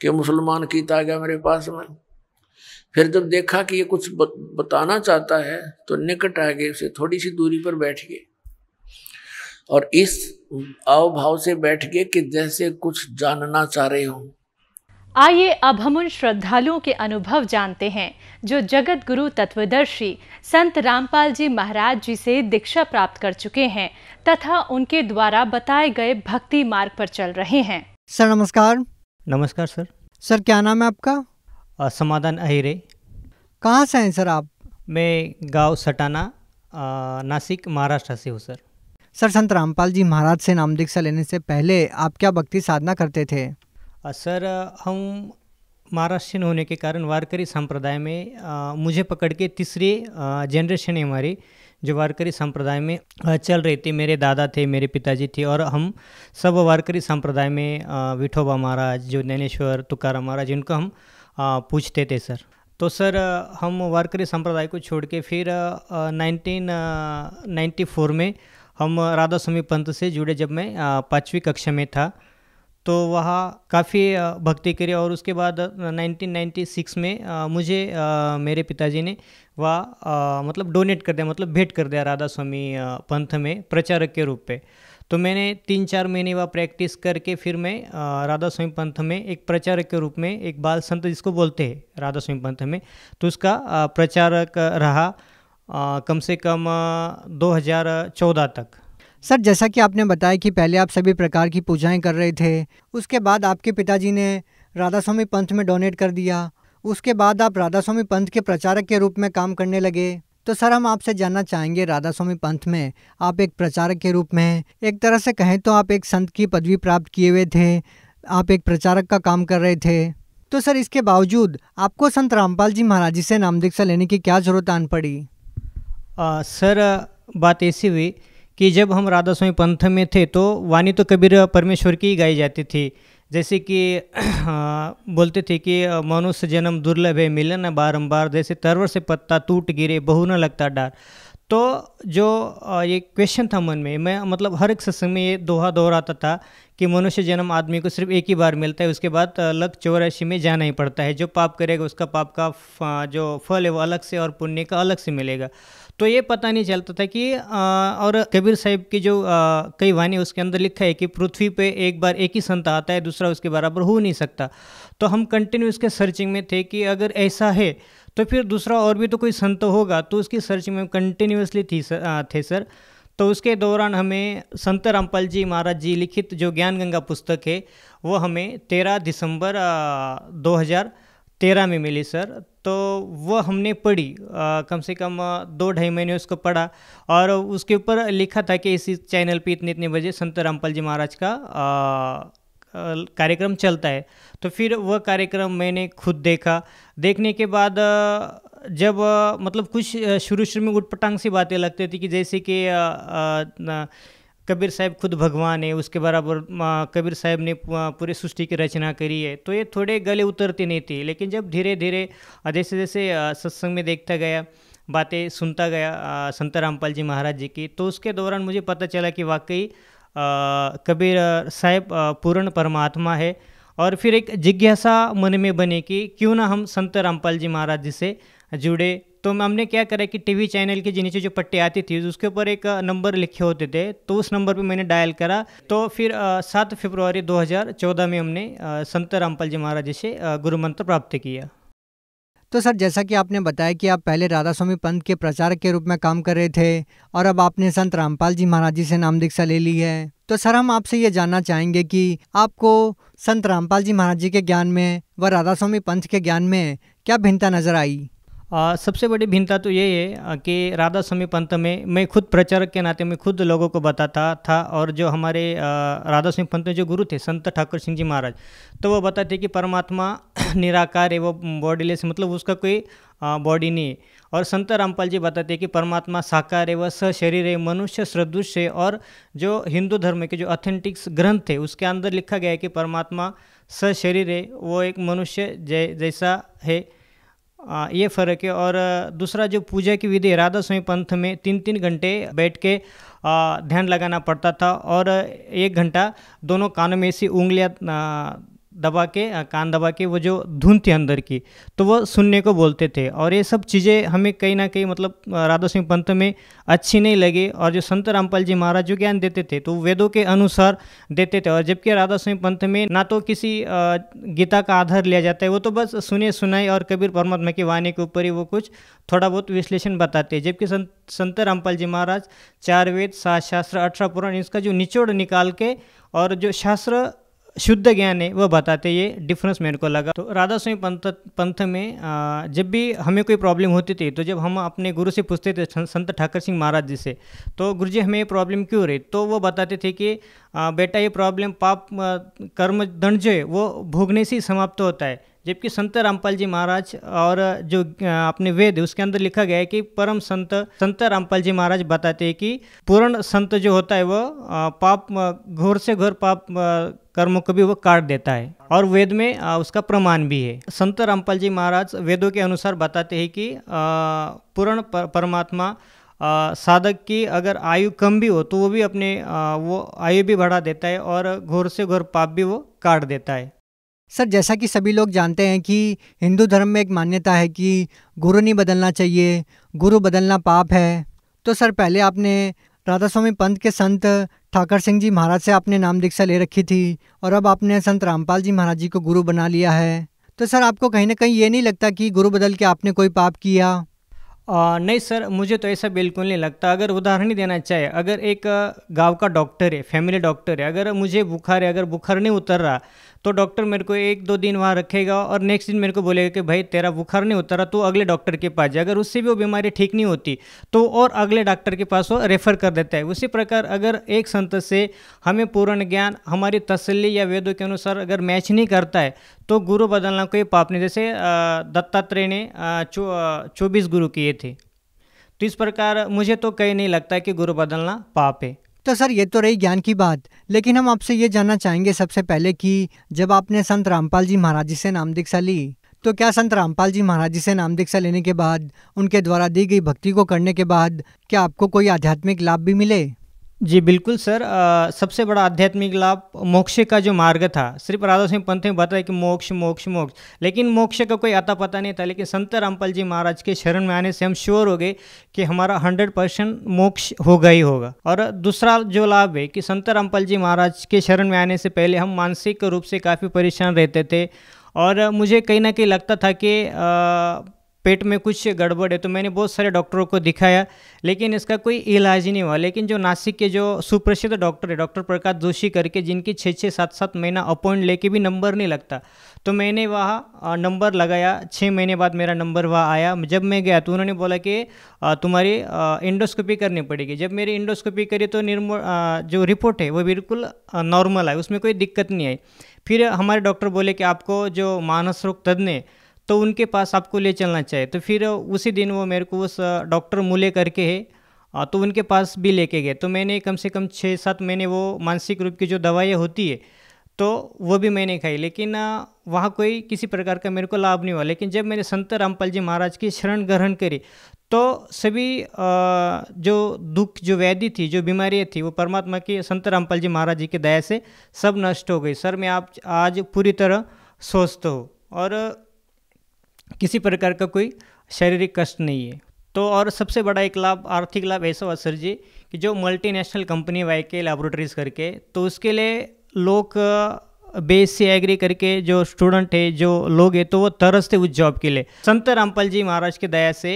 कि मुसलमान कीता आ गया मेरे पास में। फिर जब देखा कि ये कुछ बताना चाहता है तो निकट आ गए, उसे थोड़ी सी दूरी पर बैठ गए और इस आव भाव से बैठ गए कि जैसे कुछ जानना चाह रहे हो। आइए अब हम उन श्रद्धालुओं के अनुभव जानते हैं जो जगत गुरु तत्वदर्शी संत रामपाल जी महाराज जी से दीक्षा प्राप्त कर चुके हैं तथा उनके द्वारा बताए गए भक्ति मार्ग पर चल रहे हैं। सर नमस्कार। नमस्कार सर। सर क्या नाम है आपका? समाधान अहिरे। कहाँ से हैं सर आप? मैं गांव सटाना नासिक महाराष्ट्र से हूँ सर। सर संत रामपाल जी महाराज से नाम दीक्षा लेने से पहले आप क्या भक्ति साधना करते थे? सर हम महाराष्ट्रियन होने के कारण वारकरी संप्रदाय में मुझे पकड़ के तीसरी जनरेशन है हमारी जो वारकरी संप्रदाय में चल रही थी। मेरे दादा थे, मेरे पिताजी थे और हम सब वारकरी संप्रदाय में विठोबा महाराज, जो ज्ञानेश्वर, तुकाराम महाराज, इनको हम पूछते थे सर। तो सर हम वारकरी संप्रदाय को छोड़ के फिर 1994 में हम राधा स्वामी पंथ से जुड़े। जब मैं 5वीं कक्षा में था तो वहाँ काफ़ी भक्ति करी और उसके बाद 1996 में मुझे मेरे पिताजी ने वहाँ मतलब डोनेट कर दिया, मतलब भेंट कर दिया राधा स्वामी पंथ में प्रचारक के रूप पे। तो मैंने 3-4 महीने वहाँ प्रैक्टिस करके फिर मैं राधा स्वामी पंथ में एक प्रचारक के रूप में, एक बाल संत जिसको बोलते हैं राधा स्वामी पंथ में, तो उसका प्रचारक रहा कम से कम 2014 तक। सर जैसा कि आपने बताया कि पहले आप सभी प्रकार की पूजाएं कर रहे थे, उसके बाद आपके पिताजी ने राधा स्वामी पंथ में डोनेट कर दिया, उसके बाद आप राधा स्वामी पंथ के प्रचारक के रूप में काम करने लगे। तो सर हम आपसे जानना चाहेंगे, राधा स्वामी पंथ में आप एक प्रचारक के रूप में, एक तरह से कहें तो आप एक संत की पदवी प्राप्त किए हुए थे, आप एक प्रचारक का काम कर रहे थे, तो सर इसके बावजूद आपको संत रामपाल जी महाराज जी से नाम दीक्षा लेने की क्या जरूरत आन पड़ी? सर बात ऐसी हुई कि जब हम राधा स्वामी पंथ में थे तो वाणी तो कबीर परमेश्वर की गाई जाती थी। जैसे कि बोलते थे कि मनुष्य जन्म दुर्लभ है, मिलन बारंबार, जैसे तरवर से पत्ता टूट गिरे, बहु न लगता डार। तो जो ये क्वेश्चन था मन में, मैं मतलब हर एक सत्संग में ये दोहा दोहराता था कि मनुष्य जन्म आदमी को सिर्फ एक ही बार मिलता है, उसके बाद लग 84 में जाना ही पड़ता है। जो पाप करेगा उसका पाप का जो फल है वो अलग से और पुण्य का अलग से मिलेगा। तो ये पता नहीं चलता था कि और कबीर साहिब की जो कई वाणी उसके अंदर लिखा है कि पृथ्वी पे एक बार एक ही संत आता है, दूसरा उसके बराबर हो नहीं सकता। तो हम कंटिन्यू इसके सर्चिंग में थे कि अगर ऐसा है तो फिर दूसरा और भी तो कोई संत होगा, तो उसकी सर्चिंग में कंटिन्यूसली थे सर। तो उसके दौरान हमें संत रामपाल जी महाराज जी लिखित जो ज्ञान गंगा पुस्तक है वो हमें 13 दिसंबर 2013 में मिली सर। तो वो हमने पढ़ी, कम से कम 2-2.5 महीने उसको पढ़ा और उसके ऊपर लिखा था कि इसी चैनल पे इतने बजे संत रामपाल जी महाराज का कार्यक्रम चलता है। तो फिर वह कार्यक्रम मैंने खुद देखा। देखने के बाद जब मतलब कुछ शुरू में उटपटांग सी बातें लगती थी कि जैसे कि कबीर साहब खुद भगवान है, उसके बराबर कबीर साहब ने पूरी सृष्टि की रचना करी है, तो ये थोड़े गले उतरती नहीं थी। लेकिन जब धीरे धीरे जैसे जैसे सत्संग में देखता गया, बातें सुनता गया संत रामपाल जी महाराज जी की, तो उसके दौरान मुझे पता चला कि वाकई कबीर साहब पूर्ण परमात्मा है। और फिर एक जिज्ञासा मन में बने कि क्यों ना हम संत रामपाल जी महाराज जी से जुड़े। तो हमने क्या करा कि टीवी चैनल के नीचे जो पट्टी आती थी उसके ऊपर एक नंबर लिखे होते थे, तो उस नंबर पे मैंने डायल करा। तो फिर 7 फरवरी 2014 में हमने संत रामपाल जी महाराज जी से गुरु मंत्र प्राप्त किया। तो सर जैसा कि आपने बताया कि आप पहले राधा स्वामी पंथ के प्रचारक के रूप में काम कर रहे थे और अब आपने संत रामपाल जी महाराज जी से नाम दीक्षा ले ली है, तो सर हम आपसे ये जानना चाहेंगे कि आपको संत रामपाल जी महाराज जी के ज्ञान में व राधा स्वामी पंथ के ज्ञान में क्या भिन्नता नजर आई? सबसे बड़ी भिन्नता तो ये है कि राधा स्वामी पंथ में मैं खुद प्रचारक के नाते मैं खुद लोगों को बताता था, और जो हमारे राधा स्वामी पंथ में जो गुरु थे संत ठाकुर सिंह जी महाराज, तो वो बताते कि परमात्मा निराकार है, वो बॉडीलेस, मतलब उसका कोई बॉडी नहीं है। और संत रामपाल जी बताते हैं कि परमात्मा साकार है, वह सशरीर है, मनुष्य सदृश है। और जो हिंदू धर्म के जो ऑथेंटिक्स ग्रंथ है उसके अंदर लिखा गया है कि परमात्मा सशरीर है, वो एक मनुष्य जैसा है, ये फ़र्क है। और दूसरा जो पूजा की विधि राधा स्वामी पंथ में 3-3 घंटे बैठ के ध्यान लगाना पड़ता था, और 1 घंटा दोनों कानों में ऐसी उंगलियां दबा के कान दबा के वो जो धुन थी अंदर की, तो वो सुनने को बोलते थे। और ये सब चीज़ें हमें कहीं ना कहीं मतलब राधा स्वामी पंथ में अच्छी नहीं लगी। और जो संत रामपाल जी महाराज जो ज्ञान देते थे तो वेदों के अनुसार देते थे, और जबकि राधा स्वामी पंथ में ना तो किसी गीता का आधार लिया जाता है, वो तो बस सुने सुनाई और कबीर परमात्मा की वाणी के ऊपर ही वो कुछ थोड़ा बहुत विश्लेषण बताते हैं। जबकि संत रामपाल जी महाराज 4 वेद 7 शास्त्र 18 पुराण इसका जो निचोड़ निकाल के और जो शास्त्र शुद्ध ज्ञान है वो बताते, ये डिफरेंस मेरे को लगा। तो राधा स्वामी पंथ में जब भी हमें कोई प्रॉब्लम होती थी तो जब हम अपने गुरु से पूछते थे, संत ठाकर सिंह महाराज जी से, तो गुरु जी हमें ये प्रॉब्लम क्यों रही, तो वो बताते थे कि बेटा ये प्रॉब्लम पाप कर्म दंड जो है वो भोगने से ही समाप्त होता है। जबकि संत रामपाल जी महाराज और जो अपने वेद है उसके अंदर लिखा गया है कि परम संत रामपाल जी महाराज बताते हैं कि पूर्ण संत जो होता है वो पाप घोर से घोर पाप कर्मों को भी वो काट देता है, और वेद में उसका प्रमाण भी है। संत रामपाल जी महाराज वेदों के अनुसार बताते हैं कि पूर्ण परमात्मा साधक की अगर आयु कम भी हो तो वो भी अपने वो आयु भी बढ़ा देता है और घोर से घोर पाप भी वो काट देता है। सर, जैसा कि सभी लोग जानते हैं कि हिंदू धर्म में एक मान्यता है कि गुरु नहीं बदलना चाहिए, गुरु बदलना पाप है। तो सर, पहले आपने राधा स्वामी पंथ के संत ठाकर सिंह जी महाराज से आपने नाम दीक्षा ले रखी थी और अब आपने संत रामपाल जी महाराज जी को गुरु बना लिया है। तो सर, आपको कहीं ना कहीं ये नहीं लगता कि गुरु बदल के आपने कोई पाप किया? नहीं सर, मुझे तो ऐसा बिल्कुल नहीं लगता। अगर उदाहरण ही देना चाहे, अगर एक गांव का डॉक्टर है, फैमिली डॉक्टर है, अगर मुझे बुखार है, अगर बुखार नहीं उतर रहा तो डॉक्टर मेरे को 1-2 दिन वहाँ रखेगा और नेक्स्ट दिन मेरे को बोलेगा कि भाई तेरा बुखार नहीं उतरा तो अगले डॉक्टर के पास जा। अगर उससे भी वो बीमारी ठीक नहीं होती तो और अगले डॉक्टर के पास वो रेफ़र कर देता है। उसी प्रकार अगर एक संत से हमें पूर्ण ज्ञान हमारी तसल्ली या वेदों के अनुसार अगर मैच नहीं करता है तो गुरु बदलना कोई पाप नहीं। जैसे दत्तात्रेय ने 24 गुरु किए थे, तो इस प्रकार मुझे तो कहीं नहीं लगता कि गुरु बदलना पाप है। तो सर, ये तो रही ज्ञान की बात, लेकिन हम आपसे ये जानना चाहेंगे सबसे पहले कि जब आपने संत रामपाल जी महाराज जी से नाम दीक्षा ली तो क्या संत रामपाल जी महाराज जी से नाम दीक्षा लेने के बाद, उनके द्वारा दी गई भक्ति को करने के बाद, क्या आपको कोई आध्यात्मिक लाभ भी मिले? जी बिल्कुल सर, सबसे बड़ा आध्यात्मिक लाभ मोक्ष का जो मार्ग था। सिर्फ राधा स्वामी पंथ में बताया कि मोक्ष मोक्ष मोक्ष, लेकिन मोक्ष का कोई अता पता नहीं था। लेकिन संत रामपाल जी महाराज के शरण में आने से हम श्योर हो गए कि हमारा 100% मोक्ष होगा ही होगा। और दूसरा जो लाभ है कि संत रामपाल जी महाराज के शरण में आने से पहले हम मानसिक रूप से काफ़ी परेशान रहते थे और मुझे कहीं ना कहीं लगता था कि पेट में कुछ गड़बड़ है। तो मैंने बहुत सारे डॉक्टरों को दिखाया लेकिन इसका कोई इलाज ही नहीं हुआ। लेकिन जो नासिक के जो सुप्रसिद्ध डॉक्टर है, डॉक्टर प्रकाश जोशी करके, जिनकी 6-6 7-7 महीना अपॉइंट लेके भी नंबर नहीं लगता, तो मैंने वहाँ नंबर लगाया। 6 महीने बाद मेरा नंबर वहाँ आया। जब मैं गया तो उन्होंने बोला कि तुम्हारी इंडोस्कोपी करनी पड़ेगी। जब मेरी इंडोस्कोपी करी तो जो रिपोर्ट है वो बिल्कुल नॉर्मल है, उसमें कोई दिक्कत नहीं आई। फिर हमारे डॉक्टर बोले कि आपको जो मानस रोग तज्ञ है तो उनके पास आपको ले चलना चाहिए। तो फिर उसी दिन वो मेरे को उस डॉक्टर मूले करके है तो उनके पास भी लेके गए। तो मैंने कम से कम 6-7 महीने वो मानसिक रूप की जो दवाइयाँ होती है तो वो भी मैंने खाई, लेकिन वहाँ कोई किसी प्रकार का मेरे को लाभ नहीं हुआ। लेकिन जब मैंने संत रामपाल जी महाराज की शरण ग्रहण करी तो सभी जो दुख, जो व्याधि थी, जो बीमारियाँ थी, वो परमात्मा की संत रामपाल जी महाराज जी की दया से सब नष्ट हो गई। सर, मैं आज पूरी तरह स्वस्थ हूँ और किसी प्रकार का कोई शारीरिक कष्ट नहीं है। तो और सबसे बड़ा एक लाभ, आर्थिक लाभ ऐसा हुआ सर जी कि जो मल्टीनेशनल कंपनी वाईके लैबोरेटरीज करके, तो उसके लिए लोग BSc एग्री करके जो स्टूडेंट है, जो लोग हैं, तो वो तरसते उस जॉब के लिए। संत रामपाल जी महाराज की दया से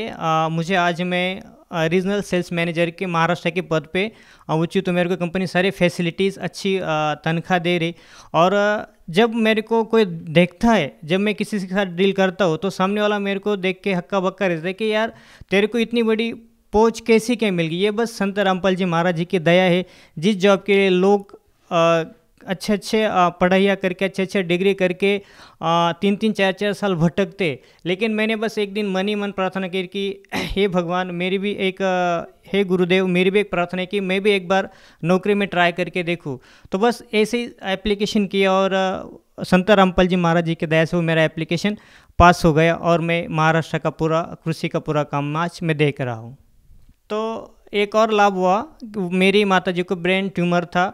मुझे आज मैं रीजनल सेल्स मैनेजर के महाराष्ट्र के पद पे उचित। तो मेरे को कंपनी सारे फैसिलिटीज़, अच्छी तनख्वाह दे रही। और जब मेरे को कोई देखता है, जब मैं किसी के साथ डील करता हूँ तो सामने वाला मेरे को देख के हक्का बक्का रहता है कि यार तेरे को इतनी बड़ी पहुँच कैसी क्या मिल गई। ये बस संत रामपाल जी महाराज जी की दया है। जिस जॉब के लिए लोग अच्छे पढ़ाइयाँ करके, अच्छे डिग्री करके 3-3 4-4 साल भटकते, लेकिन मैंने बस एक दिन मन ही मन प्रार्थना की कि हे भगवान, मेरी भी एक हे गुरुदेव, मेरी भी एक प्रार्थना है कि मैं भी एक बार नौकरी में ट्राई करके देखूं। तो बस ऐसे ही एप्लीकेशन किया और संत रामपाल जी महाराज जी की दया से वो मेरा एप्लीकेशन पास हो गया और मैं महाराष्ट्र का पूरा कृषि का पूरा काम आज मैं देख रहा हूँ। तो एक और लाभ हुआ, मेरी माता जी को ब्रेन ट्यूमर था,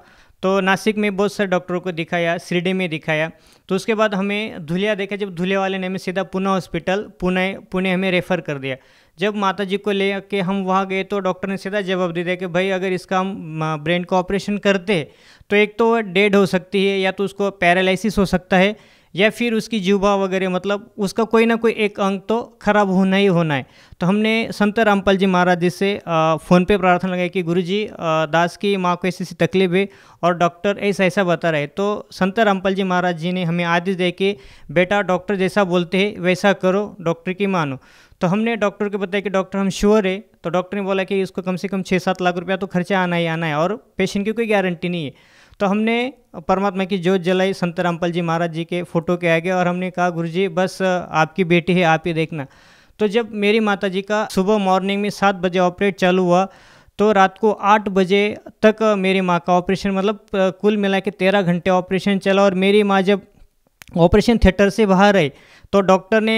तो नासिक में बहुत सारे डॉक्टरों को दिखाया, शिरडी में दिखाया। तो उसके बाद हमें धुलिया देखा, जब धुलिया वाले ने हमें सीधा पूना हॉस्पिटल पुणे हमें रेफ़र कर दिया। जब माता जी को ले के हम वहाँ गए तो डॉक्टर ने सीधा जवाब दे दिया कि भाई अगर इसका हम ब्रेन का ऑपरेशन करते तो एक तो डेड हो सकती है, या तो उसको पैरालिसिस हो सकता है, या फिर उसकी जीवा वगैरह, मतलब उसका कोई ना कोई एक अंग तो खराब होना ही होना है। तो हमने संत रामपाल जी महाराज जी से फ़ोन पे प्रार्थना लगाई कि गुरुजी दास की माँ को ऐसी तकलीफ है और डॉक्टर ऐसा ऐसा बता रहे। तो संत रामपाल जी महाराज जी ने हमें आदेश दे कि बेटा डॉक्टर जैसा बोलते हैं वैसा करो, डॉक्टर की मानो। तो हमने डॉक्टर को बताया कि डॉक्टर हम श्योर है। तो डॉक्टर ने बोला कि इसको कम से कम 6-7 लाख रुपया तो खर्चा आना ही आना है और पेशेंट की कोई गारंटी नहीं है। तो हमने परमात्मा की जोत जलाई संत रामपाल जी महाराज जी के फ़ोटो के आगे, और हमने कहा गुरुजी बस आपकी बेटी है, आप ही देखना। तो जब मेरी माता जी का सुबह मॉर्निंग में 7 बजे ऑपरेट चालू हुआ तो रात को 8 बजे तक मेरी माँ का ऑपरेशन, मतलब कुल मिला के 13 घंटे ऑपरेशन चला। और मेरी माँ जब ऑपरेशन थिएटर से बाहर आई तो डॉक्टर ने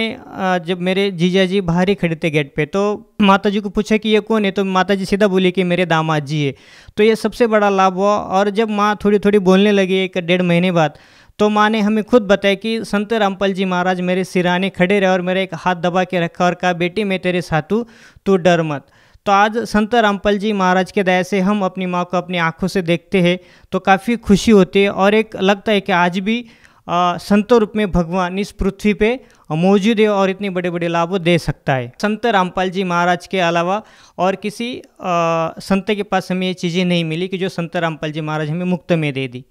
जब मेरे जीजा जी बाहर ही खड़े थे गेट पे, तो माता जी को पूछा कि ये कौन है, तो माता जी सीधा बोली कि मेरे दामाद जी है। तो ये सबसे बड़ा लाभ हुआ। और जब माँ थोड़ी थोड़ी बोलने लगी 1-1.5 महीने बाद, तो माँ ने हमें खुद बताया कि संत रामपाल जी महाराज मेरे सिराने खड़े रहे और मेरा एक हाथ दबा के रखा और कहा बेटी मैं तेरे साथ हूँ, तू डर मत। तो आज संत रामपाल जी महाराज के दया से हम अपनी माँ को अपनी आँखों से देखते हैं तो काफ़ी खुशी होती है, और एक लगता है कि आज भी संतों रूप में भगवान इस पृथ्वी पे मौजूद है और इतने बड़े बड़े लाभ दे सकता है। संत रामपाल जी महाराज के अलावा और किसी संत के पास हमें ये चीज़ें नहीं मिली कि जो संत रामपाल जी महाराज हमें मुफ्त में दे दी।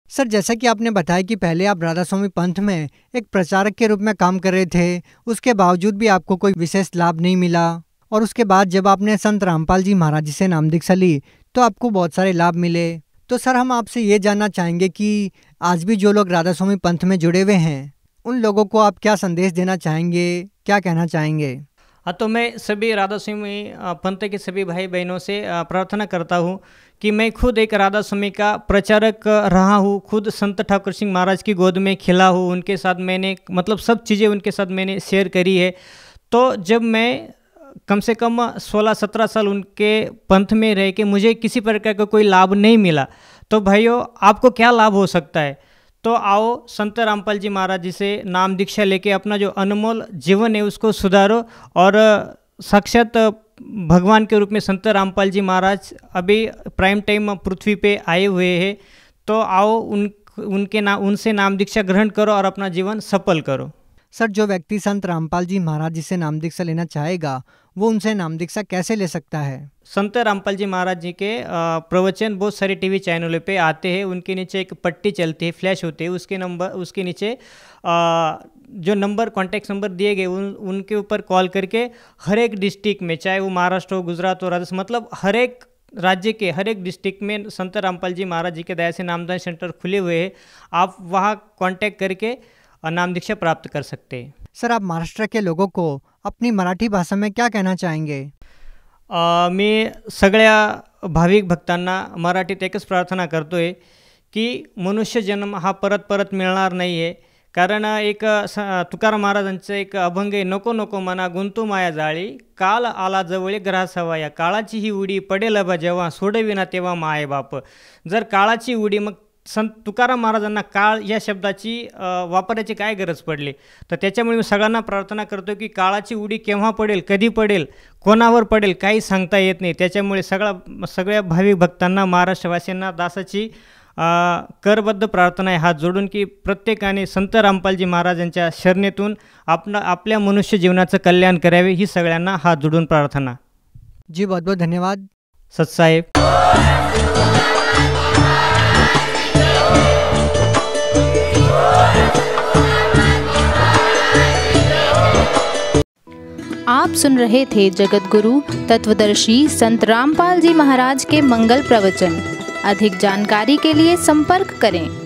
सर, जैसा कि आपने बताया कि पहले आप राधा स्वामी पंथ में एक प्रचारक के रूप में काम कर रहे थे, उसके बावजूद भी आपको कोई विशेष लाभ नहीं मिला, और उसके बाद जब आपने संत रामपाल जी महाराज जी से नाम दीक्षा ली तो आपको बहुत सारे लाभ मिले। तो सर, हम आपसे ये जानना चाहेंगे कि आज भी जो लोग राधा स्वामी पंथ में जुड़े हुए हैं उन लोगों को आप क्या संदेश देना चाहेंगे, क्या कहना चाहेंगे? हाँ, तो मैं सभी राधा स्वामी पंथ के सभी भाई बहनों से प्रार्थना करता हूँ कि मैं खुद एक राधा स्वामी का प्रचारक रहा हूँ, खुद संत ठाकुर सिंह महाराज की गोद में खिला हूँ, उनके साथ मैंने मतलब सब चीज़ें उनके साथ मैंने शेयर करी है। तो जब मैं कम से कम 16-17 साल उनके पंथ में रह के मुझे किसी प्रकार का कोई लाभ नहीं मिला, तो भाइयों आपको क्या लाभ हो सकता है? तो आओ संत रामपाल जी महाराज जी से नाम दीक्षा लेके अपना जो अनमोल जीवन है उसको सुधारो, और साक्षात भगवान के रूप में संत रामपाल जी महाराज अभी प्राइम टाइम पृथ्वी पे आए हुए हैं। तो आओ उनसे नाम दीक्षा ग्रहण करो और अपना जीवन सफल करो। सर, जो व्यक्ति संत रामपाल जी महाराज जी से नाम दीक्षा लेना चाहेगा वो उनसे नाम दीक्षा कैसे ले सकता है? संत रामपाल जी महाराज जी के प्रवचन बहुत सारे टीवी चैनलों पे आते हैं, उनके नीचे एक पट्टी चलती है, फ्लैश होती है, उसके नीचे जो नंबर कॉन्टैक्ट नंबर दिए गए उनके ऊपर कॉल करके हर एक डिस्ट्रिक्ट में, चाहे वो महाराष्ट्र हो, गुजरात हो, राजस्थान, मतलब हर एक राज्य के हर एक डिस्ट्रिक्ट में संत रामपाल जी महाराज जी के दया से नामदान सेंटर खुले हुए हैं। आप वहाँ कॉन्टैक्ट करके नाम दीक्षा प्राप्त कर सकते हैं। सर, आप महाराष्ट्र के लोगों को अपनी मराठी भाषा में क्या कहना चाहेंगे? मी सगळ्या भाविक भक्तांना मराठीत एकच प्रार्थना करतो आहे की मनुष्य जन्म हा परत परत मिळणार नाही आहे। कारण एक तुकाराम महाराजांचं एक अभंग आहे, नको नको मना गुंतू माया जाळी, काल आला जवळ ग्रास हवाया, काळाची ही उडी पडेल बा जेव्हा, सोडविना तेव्हा माय बाप। जर काळाची उडी, मग संत तुकाराम महाराजांना काळ या शब्दाची वापरायची काय गरज पडली? तर त्याच्यामुळे मी सगळ्यांना प्रार्थना करतो की काळाची उडी केव्हा पडेल, कधी पडेल, कोणावर पडेल काही सांगता येत नाही। त्याच्यामुळे सगळ्या भाविक भक्तांना, महाराष्ट्रवासीयांना दासाची करबद्ध प्रार्थना आहे हात जोडून की प्रत्येकाने संत रामपालजी महाराजांच्या शरणेतून आपल्या मनुष्य जीवनाचं कल्याण करावे, ही सगळ्यांना हात जोडून प्रार्थना। जी, बहुत बहुत धन्यवाद सतसाहेब। आप सुन रहे थे जगत गुरु तत्वदर्शी संत रामपाल जी महाराज के मंगल प्रवचन। अधिक जानकारी के लिए संपर्क करें।